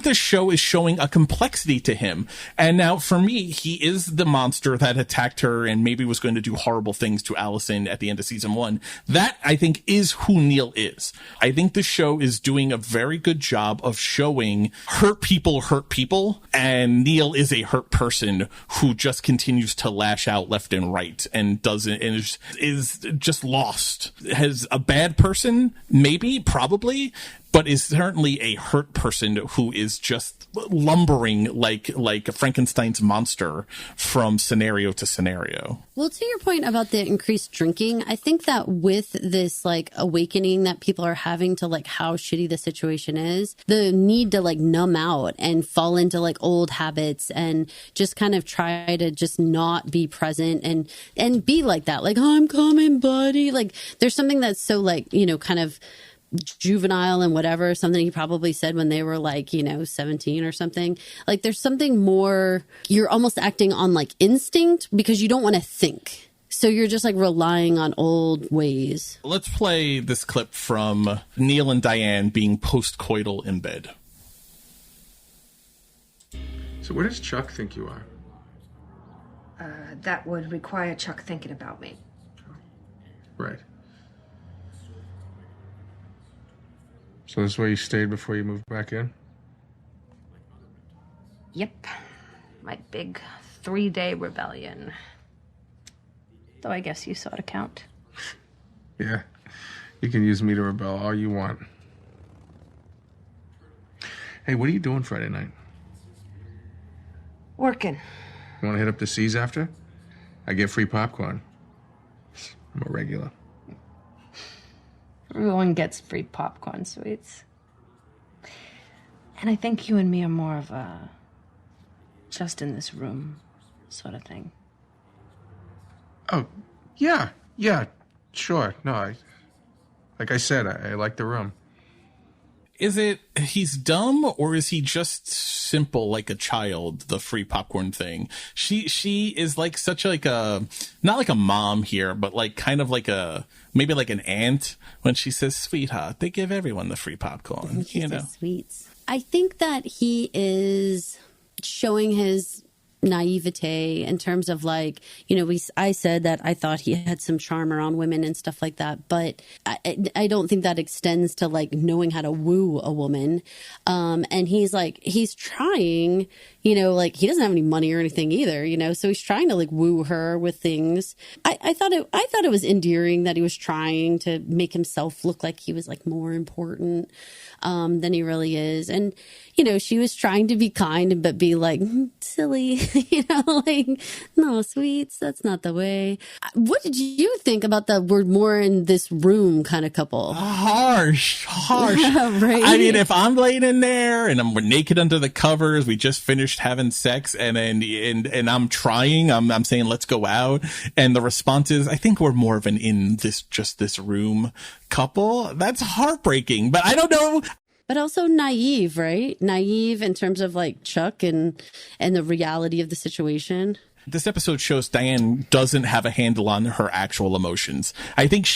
the show is showing a complexity to him. And now for me, he is the monster that attacked her and maybe was going to do horrible things to Allison at the end of season 1. That I think is who Neil is. I think the show is doing a very good job of showing hurt people, and Neil is a hurt person who just continues to lash out left and right and is just lost. Has a bad person, maybe, probably, but is certainly a hurt person who is just lumbering like Frankenstein's monster from scenario to scenario. Well, to your point about the increased drinking, I think that with this like awakening that people are having to like how shitty the situation is, the need to like numb out and fall into like old habits and just kind of try to just not be present and be like that. Like, oh, I'm coming, buddy. Like there's something that's so like, you know, kind of juvenile and whatever, something he probably said when they were like, you know, 17 or something. Like there's something more, you're almost acting on like instinct because you don't want to think. So you're just like relying on old ways. Let's play this clip from Neil and Diane being post-coital in bed. So where does Chuck think you are? That would require Chuck thinking about me. Right. So this is where you stayed before you moved back in? Yep. My big 3-day rebellion. Though I guess you saw to count. Yeah. You can use me to rebel all you want. Hey, what are you doing Friday night? Working. You want to hit up the C's after? I get free popcorn. I'm a regular. Everyone gets free popcorn sweets. And I think you and me are more of a just in this room sort of thing. Oh, yeah, sure. No, like I said, I like the room. Is it he's dumb or is he just simple like a child, the free popcorn thing? She is like such like a, not like a mom here, but like kind of like a, maybe like an aunt when she says, sweetheart, they give everyone the free popcorn, you know. Sweets. I think that he is showing his naivete in terms of like, I said that I thought he had some charm around women and stuff like that, but I don't think that extends to like knowing how to woo a woman. And he's trying, like he doesn't have any money or anything either, so he's trying to like woo her with things. I thought it was endearing that he was trying to make himself look like he was like more important than he really is. And, she was trying to be kind, but be like, silly, like, no, sweets, that's not the way. What did you think about the we're more in this room kind of couple? Harsh. Right? I mean, if I'm laying in there and we're naked under the covers, we just finished having sex, and I'm trying, I'm saying, let's go out. And the response is, I think we're more of an in this room couple. That's heartbreaking, but I don't know. But also naive, right? Naive in terms of like Chuck and the reality of the situation. This episode shows Diane doesn't have a handle on her actual emotions. I think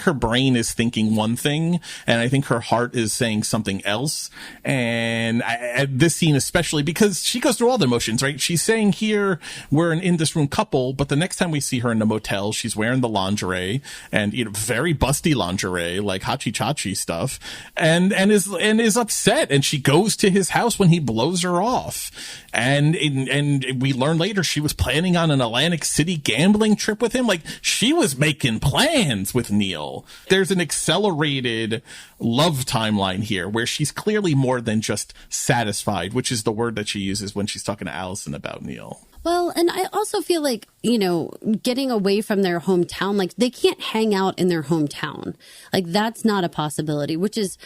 her brain is thinking one thing, and I think her heart is saying something else. And this scene especially, because she goes through all the emotions, right? She's saying here we're an in this room couple, but the next time we see her in the motel, she's wearing the lingerie, and very busty lingerie, like hachi-chachi stuff, and is upset. And she goes to his house when he blows her off, and we learn later she was planning on an Atlantic City gambling trip with him. Like, she was making plans with Neil. There's an accelerated love timeline here where she's clearly more than just satisfied, which is the word that she uses when she's talking to Allison about Neil. Well, and I also feel like, getting away from their hometown, like they can't hang out in their hometown. Like that's not a possibility, which is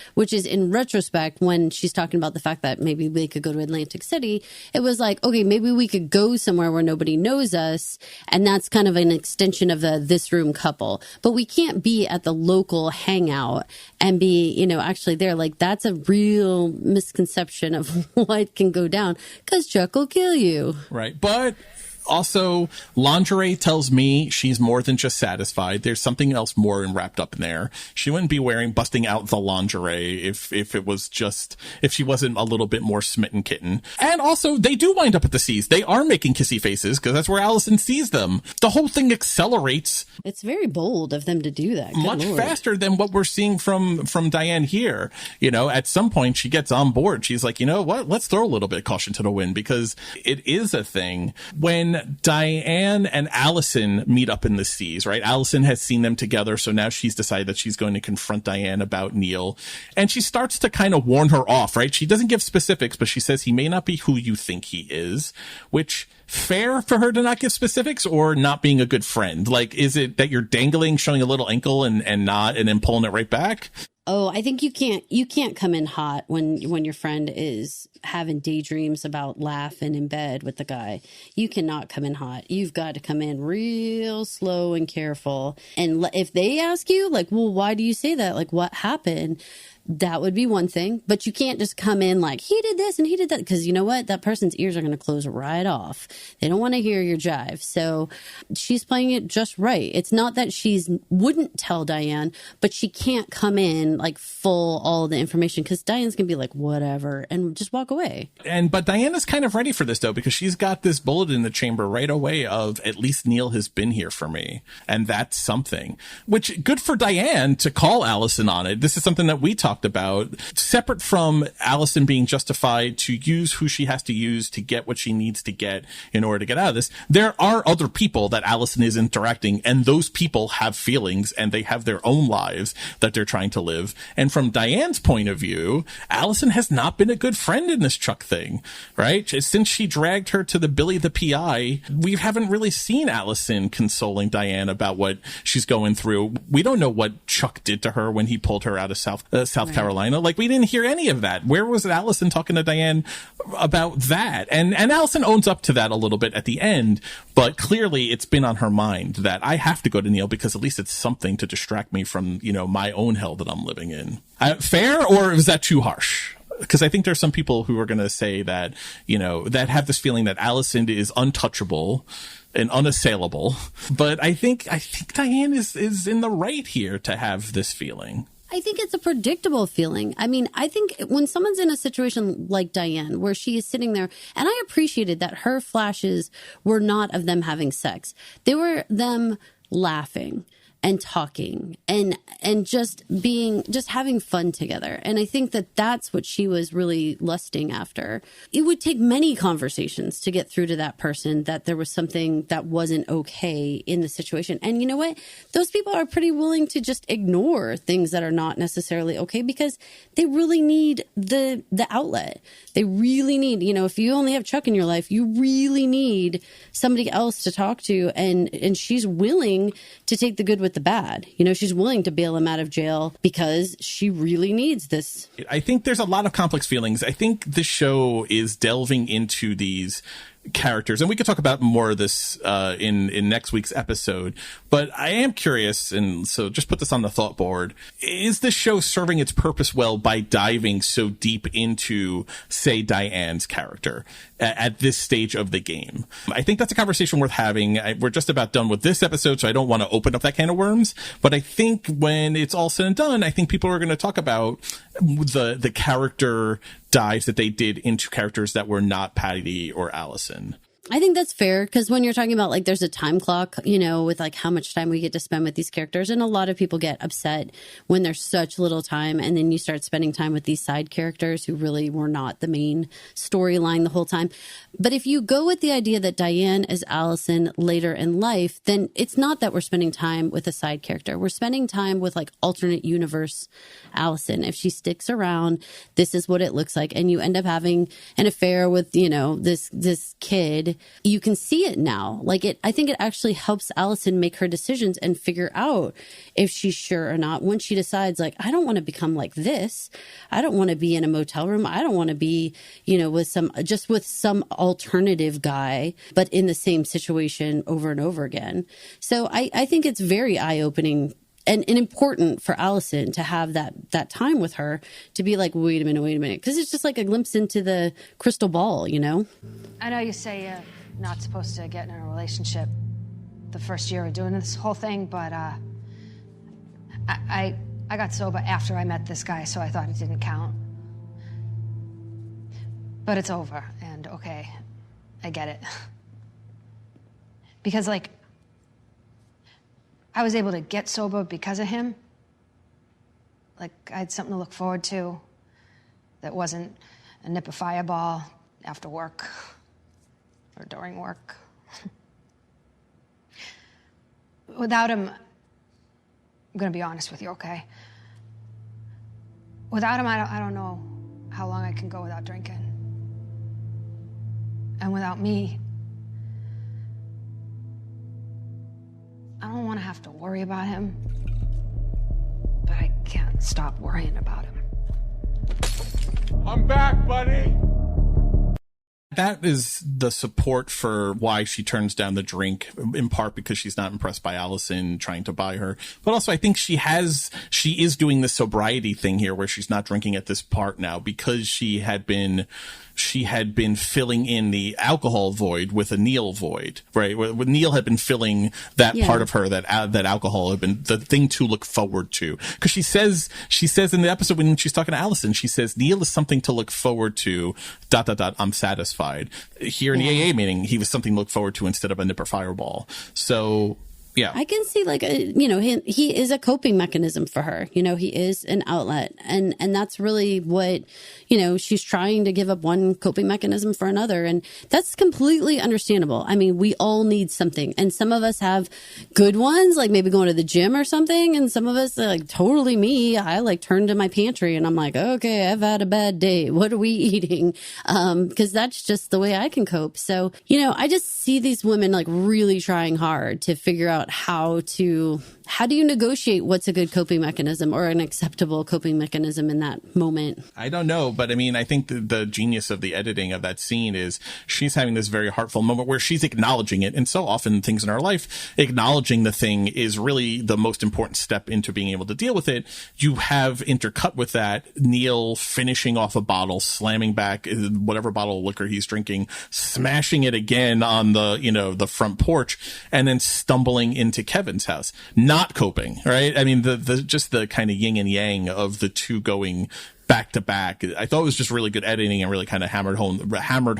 in retrospect, when she's talking about the fact that maybe they could go to Atlantic City, it was like, okay, maybe we could go somewhere where nobody knows us. And that's kind of an extension of this room couple. But we can't be at the local hangout and be, actually there. Like that's a real misconception of what can go down, because Chuck will kill you. Right. But also, lingerie tells me she's more than just satisfied. There's something else more wrapped up in there. She wouldn't be busting out the lingerie if she wasn't a little bit more smitten kitten. And also, they do wind up at the seas. They are making kissy faces because that's where Allison sees them. The whole thing accelerates. It's very bold of them to do that. Good much Lord. Faster than what we're seeing from Diane here. At some point she gets on board. She's like, you know what? Let's throw a little bit of caution to the wind, because it is a thing. When Diane and Allison meet up in the seas, right? Allison has seen them together, so now she's decided that she's going to confront Diane about Neil. And she starts to kind of warn her off, right? She doesn't give specifics, but she says he may not be who you think he is, which, fair for her to not give specifics, or not being a good friend? Like, is it that you're dangling, showing a little ankle and then pulling it right back? Oh, I think you can't come in hot when your friend is having daydreams about laughing in bed with the guy. You cannot come in hot. You've got to come in real slow and careful. And if they ask you, like, well, why do you say that? Like, what happened? That would be one thing, but you can't just come in like, he did this and he did that, because you know what? That person's ears are going to close right off. They don't want to hear your jive. So she's playing it just right. It's not that wouldn't tell Diane, but she can't come in like full all the information, because Diane's going to be like, whatever, and just walk away. But Diana's kind of ready for this though, because she's got this bullet in the chamber right away of, at least Neil has been here for me. And that's something, which good for Diane to call Allison on it. This is something that we talked about, separate from Allison being justified to use who she has to use to get what she needs to get in order to get out of this. There are other people that Allison is interacting, and those people have feelings and they have their own lives that they're trying to live. And from Diane's point of view, Allison has not been a good friend in this Chuck thing, right? Since she dragged her to the Billy the PI, we haven't really seen Allison consoling Diane about what she's going through. We don't know what Chuck did to her when he pulled her out of South Carolina. Like, we didn't hear any of that. Where was Allison talking to Diane about that? And Allison owns up to that a little bit at the end, but clearly it's been on her mind that I have to go to Neil because at least it's something to distract me from, my own hell that I'm living in. Fair, or is that too harsh? Because I think there's some people who are going to say that, that have this feeling that Allison is untouchable and unassailable. But I think Diane is in the right here to have this feeling. I think it's a predictable feeling. I mean, I think when someone's in a situation like Diane, where she is sitting there, and I appreciated that her flashes were not of them having sex. They were them laughing and talking and just having fun together. And I think that that's what she was really lusting after. It would take many conversations to get through to that person that there was something that wasn't okay in the situation. And you know what? Those people are pretty willing to just ignore things that are not necessarily okay because they really need the outlet. They really need, if you only have Chuck in your life, you really need somebody else to talk to. And she's willing to take the good with the bad. She's willing to bail him out of jail because she really needs this. I think there's a lot of complex feelings. I think the show is delving into these characters, and we could talk about more of this in next week's episode, but I am curious, and so just put this on the thought board. Is the show serving its purpose well by diving so deep into, say, Diane's character at this stage of the game? I think that's a conversation worth having. We're just about done with this episode, so I don't want to open up that can of worms, but I think when it's all said and done, I think people are going to talk about the character dives that they did into characters that were not Patty or Allison. I think that's fair because when you're talking about like there's a time clock, with like how much time we get to spend with these characters. And a lot of people get upset when there's such little time. And then you start spending time with these side characters who really were not the main storyline the whole time. But if you go with the idea that Diane is Allison later in life, then it's not that we're spending time with a side character. We're spending time with like alternate universe Allison. If she sticks around, this is what it looks like. And you end up having an affair with, this kid. You can see it now. I think it actually helps Allison make her decisions and figure out if she's sure or not when she decides, I don't want to become like this. I don't want to be in a motel room. I don't want to be, with some alternative guy, but in the same situation over and over again. So I think it's very eye-opening and important for Allison to have that time with her to be like, wait a minute. Because it's just like a glimpse into the crystal ball, I know you say you're not supposed to get in a relationship the first year of doing this whole thing, but I got sober after I met this guy, so I thought it didn't count. But it's over, and okay, I get it. Because, I was able to get sober because of him. I had something to look forward to that wasn't a nip of Fireball after work or during work. Without him, I'm gonna be honest with you, okay? Without him, I don't know how long I can go without drinking. And without me, I don't want to have to worry about him, but I can't stop worrying about him. I'm back, buddy! That is the support for why she turns down the drink, in part because she's not impressed by Allison trying to buy her. But also I think she is doing the sobriety thing here where she's not drinking at this part now because she had been filling in the alcohol void with a Neil void, right? With Neil had been filling that part of her that alcohol had been the thing to look forward to. Because she says in the episode when she's talking to Allison, she says Neil is something to look forward to. ... I'm satisfied. Here in the AA meeting, he was something to look forward to instead of a nipper Fireball. So. Yeah, I can see he is a coping mechanism for her. He is an outlet. And that's really what, she's trying to give up one coping mechanism for another. And that's completely understandable. I mean, we all need something. And some of us have good ones, like maybe going to the gym or something. And some of us are totally me. I turn to my pantry and I'm like, okay, I've had a bad day. What are we eating? Because that's just the way I can cope. So, I just see these women really trying hard to figure out how do you negotiate what's a good coping mechanism or an acceptable coping mechanism in that moment? I don't know, but I mean, I think the genius of the editing of that scene is she's having this very heartful moment where she's acknowledging it. And so often things in our life, acknowledging the thing is really the most important step into being able to deal with it. You have intercut with that Neil finishing off a bottle, slamming back whatever bottle of liquor he's drinking, smashing it again on the front porch, and then stumbling into Kevin's house. Not not coping, right? I mean, the just the kind of yin and yang of the two going back to back. I thought it was just really good editing and really kind of hammered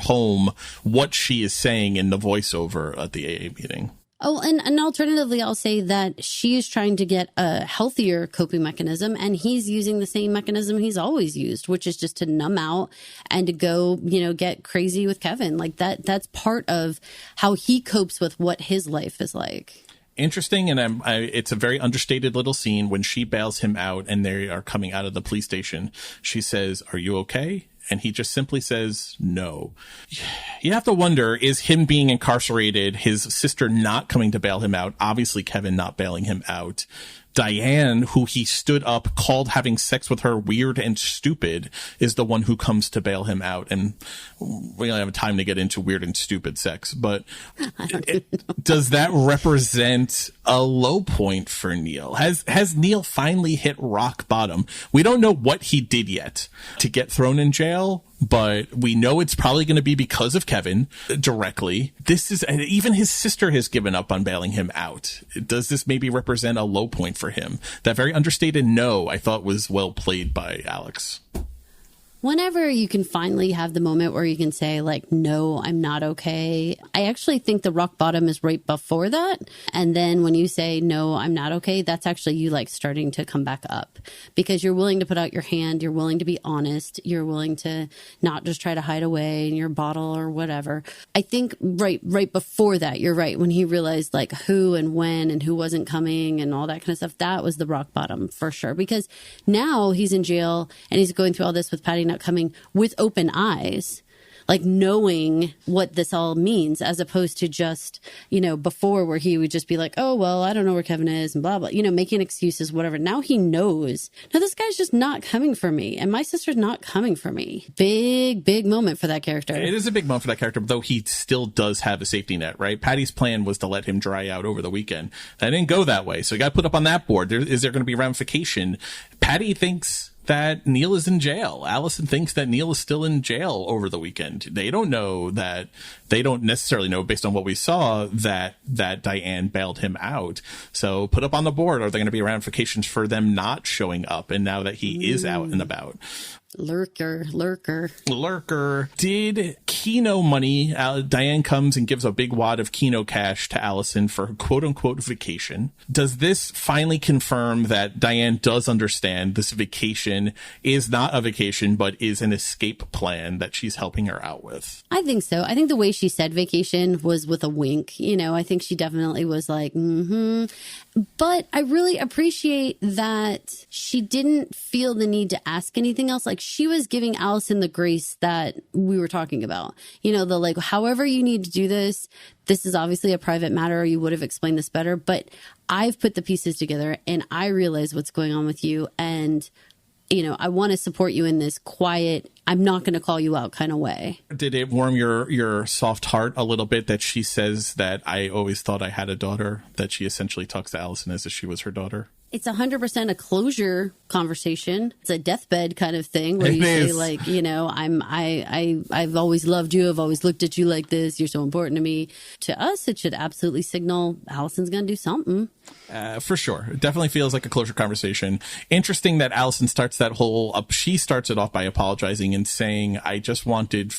home what she is saying in the voiceover at the AA meeting. Oh, and alternatively, I'll say that she is trying to get a healthier coping mechanism, and he's using the same mechanism he's always used, which is just to numb out and to go, get crazy with Kevin. Like that's part of how he copes with what his life is like. Interesting, and it's a very understated little scene when she bails him out and they are coming out of the police station. She says, "Are you okay?" And he just simply says no. You have to wonder, is him being incarcerated, his sister not coming to bail him out, obviously Kevin not bailing him out, Diane, who he stood up, called having sex with her weird and stupid, is the one who comes to bail him out. And we don't have time to get into weird and stupid sex, but does that represent a low point for Neil? Has Neil finally hit rock bottom? We don't know what he did yet to get thrown in jail, but we know it's probably going to be because of Kevin directly. Even his sister has given up on bailing him out. Does this maybe represent a low point for him? That very understated no, I thought was well played by Alex. Whenever you can finally have the moment where you can say, like, no, I'm not okay. I actually think the rock bottom is right before that. And then when you say, no, I'm not okay, that's actually you like starting to come back up because you're willing to put out your hand. You're willing to be honest. You're willing to not just try to hide away in your bottle or whatever. I think right before that, you're right. When he realized like who and when and who wasn't coming and all that kind of stuff, that was the rock bottom for sure. Because now he's in jail and he's going through all this with Patty not coming with open eyes, like knowing what this all means, as opposed to just, before where he would just be like, oh, well, I don't know where Kevin is and blah, blah, making excuses, whatever. Now he knows, no, this guy's just not coming for me. And my sister's not coming for me. Big moment for that character. It is a big moment for that character, though he still does have a safety net, right? Patty's plan was to let him dry out over the weekend. That didn't go that way. So he got put up on that board. Is there going to be ramification? Patty thinks that Neil is in jail. Allison thinks that Neil is still in jail over the weekend. They don't necessarily know based on what we saw that Diane bailed him out. So put up on the board, are there going to be ramifications for them not showing up? And now that he is out and about. Lurker. Did Keno money, Diane comes and gives a big wad of Keno cash to Allison for her quote-unquote vacation. Does this finally confirm that Diane does understand this vacation is not a vacation, but is an escape plan that she's helping her out with? I think so. I think the way she said vacation was with a wink. I think she definitely was like, mm-hmm. But I really appreciate that she didn't feel the need to ask anything else. Like she was giving Allison the grace that we were talking about. The like, however you need to do this is obviously a private matter, or you would have explained this better. But I've put the pieces together and I realize what's going on with you. And I want to support you in this quiet, I'm not going to call you out kind of way. Did it warm your soft heart a little bit that she says that I always thought I had a daughter, that she essentially talks to Allison as if she was her daughter? It's 100% a closure conversation. It's a deathbed kind of thing where you say like, I've always loved you. I've always looked at you like this. You're so important to me. To us, it should absolutely signal Allison's going to do something. For sure. It definitely feels like a closure conversation. Interesting that Allison starts that whole up. She starts it off by apologizing and saying, I just wanted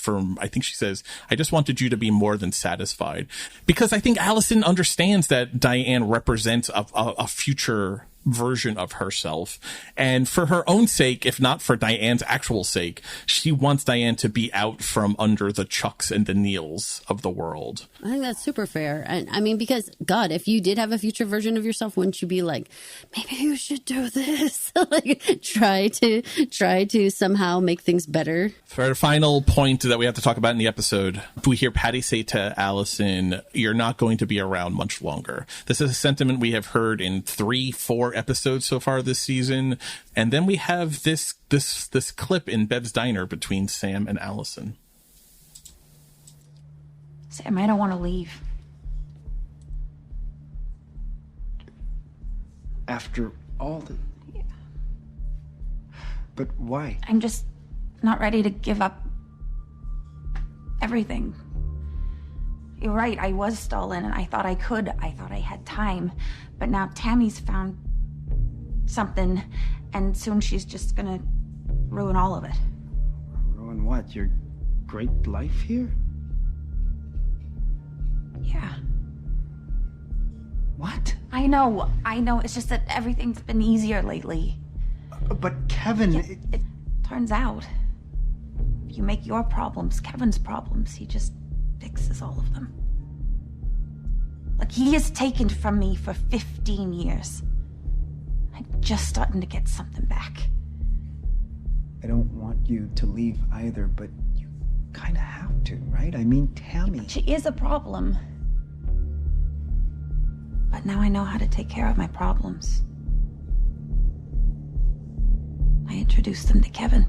you to be more than satisfied. Because I think Allison understands that Diane represents a future version of herself, and for her own sake, if not for Diane's actual sake, she wants Diane to be out from under the Chucks and the Neils of the world. I think that's super fair. And I mean, because God, if you did have a future version of yourself, wouldn't you be like, maybe you should do this? Like try to somehow make things better. For the final point that we have to talk about in the episode, we hear Patty say to Allison, you're not going to be around much longer. This is a sentiment we have heard in 3-4 episodes so far this season, and then we have this clip in Bev's diner between Sam and Allison. Sam, I don't want to leave. After all the... Yeah. But why? I'm just not ready to give up everything. You're right, I was stolen, and I thought I had time. But now Tammy's found something, and soon she's just gonna ruin all of it. Ruin what? Your great life here? Yeah. What? I know. It's just that everything's been easier lately. But Kevin... Yeah, it turns out, if you make your problems Kevin's problems, he just fixes all of them. Like, he has taken from me for 15 years. I'm just starting to get something back. I don't want you to leave either, but you kind of have to, right? I mean, Tammy... She is a problem. But now I know how to take care of my problems. I introduced them to Kevin.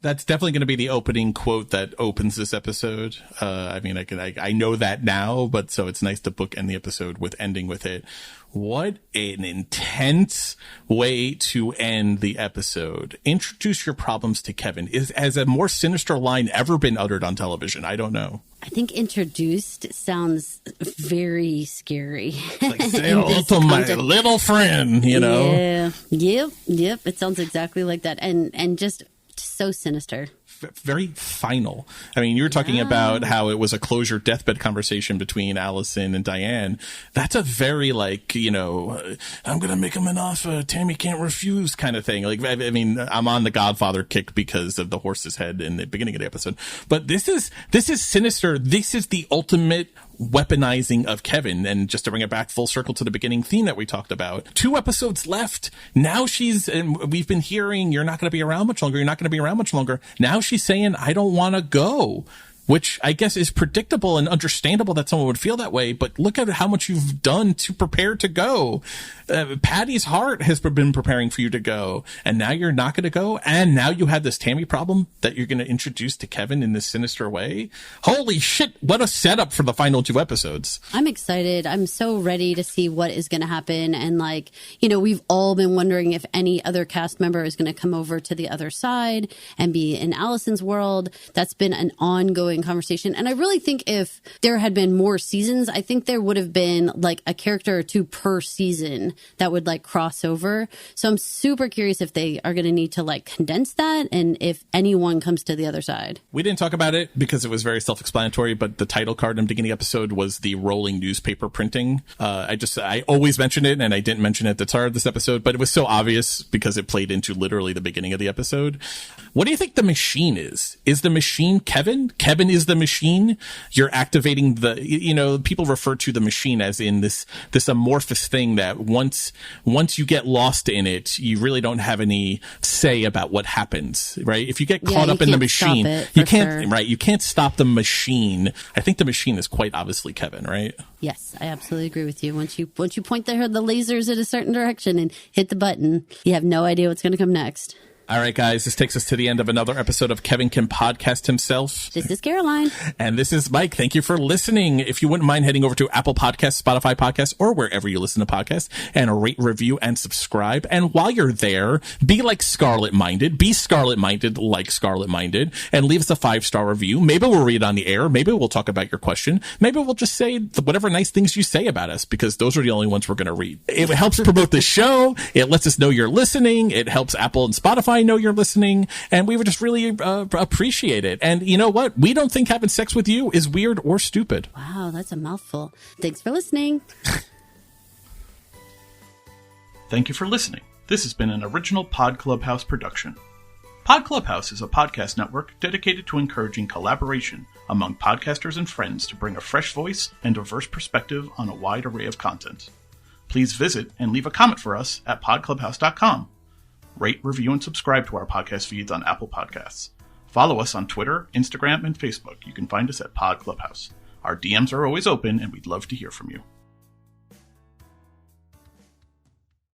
That's definitely going to be the opening quote that opens this episode. I mean, I know that now, but so it's nice to bookend the episode with ending with it. What an intense way to end the episode. Introduce your problems to Kevin. Has a more sinister line ever been uttered on television? I don't know. I think introduced sounds very scary. Like, say hello to my little friend, you know? Yeah. Yep. It sounds exactly like that. And just so sinister. Very final. I mean, you were talking about how it was a closure deathbed conversation between Allison and Diane. That's a very, like, you know, I'm going to make him an offer Tammy can't refuse kind of thing. Like, I mean, I'm on the Godfather kick because of the horse's head in the beginning of the episode. But this is sinister. This is the ultimate weaponizing of Kevin. And just to bring it back full circle to the beginning theme that we talked about, 2 episodes left. Now and we've been hearing, you're not going to be around much longer. You're not going to be around much longer. Now she's saying, I don't want to go, which I guess is predictable and understandable that someone would feel that way. But look at how much you've done to prepare to go. Patty's heart has been preparing for you to go, and now you're not going to go. And now you have this Tammy problem that you're going to introduce to Kevin in this sinister way. Holy shit. What a setup for the final 2 episodes. I'm excited. I'm so ready to see what is going to happen. And like, you know, we've all been wondering if any other cast member is going to come over to the other side and be in Allison's world. That's been an ongoing conversation. And I really think if there had been more seasons, I think there would have been like a character or 2 per season that would like cross over. So I'm super curious if they are going to need to like condense that and if anyone comes to the other side. We didn't talk about it because it was very self-explanatory, but the title card in the beginning episode was the rolling newspaper printing. I always mention it, and I didn't mention it at the start of this episode, but it was so obvious because it played into literally the beginning of the episode. What do you think the machine is? Is the machine Kevin? Kevin is the machine? You're activating people refer to the machine as in this amorphous thing that once you get lost in it, you really don't have any say about what happens, right? If you get caught up in the machine, you can't stop the machine. I think the machine is quite obviously Kevin, right? Yes, I absolutely agree with you. Once you point the lasers in a certain direction and hit the button, you have no idea what's going to come next. All right, guys, this takes us to the end of another episode of Kevin Can Podcast Himself. This is Caroline. And this is Mike. Thank you for listening. If you wouldn't mind heading over to Apple Podcasts, Spotify Podcasts, or wherever you listen to podcasts, and rate, review, and subscribe. And while you're there, be like Scarlet-Minded. Be Scarlet-Minded like Scarlet-Minded. And leave us a 5-star review. Maybe we'll read it on the air. Maybe we'll talk about your question. Maybe we'll just say whatever nice things you say about us, because those are the only ones we're going to read. It helps promote the show. It lets us know you're listening. It helps Apple and Spotify know you're listening. And we would just really appreciate it. And you know what? We don't think having sex with you is weird or stupid. Wow, that's a mouthful. Thanks for listening. Thank you for listening. This has been an original Pod Clubhouse production. Pod Clubhouse is a podcast network dedicated to encouraging collaboration among podcasters and friends to bring a fresh voice and diverse perspective on a wide array of content. Please visit and leave a comment for us at podclubhouse.com. Rate, review, and subscribe to our podcast feeds on Apple Podcasts. Follow us on Twitter, Instagram, and Facebook. You can find us at Pod Clubhouse. Our DMs are always open, and we'd love to hear from you.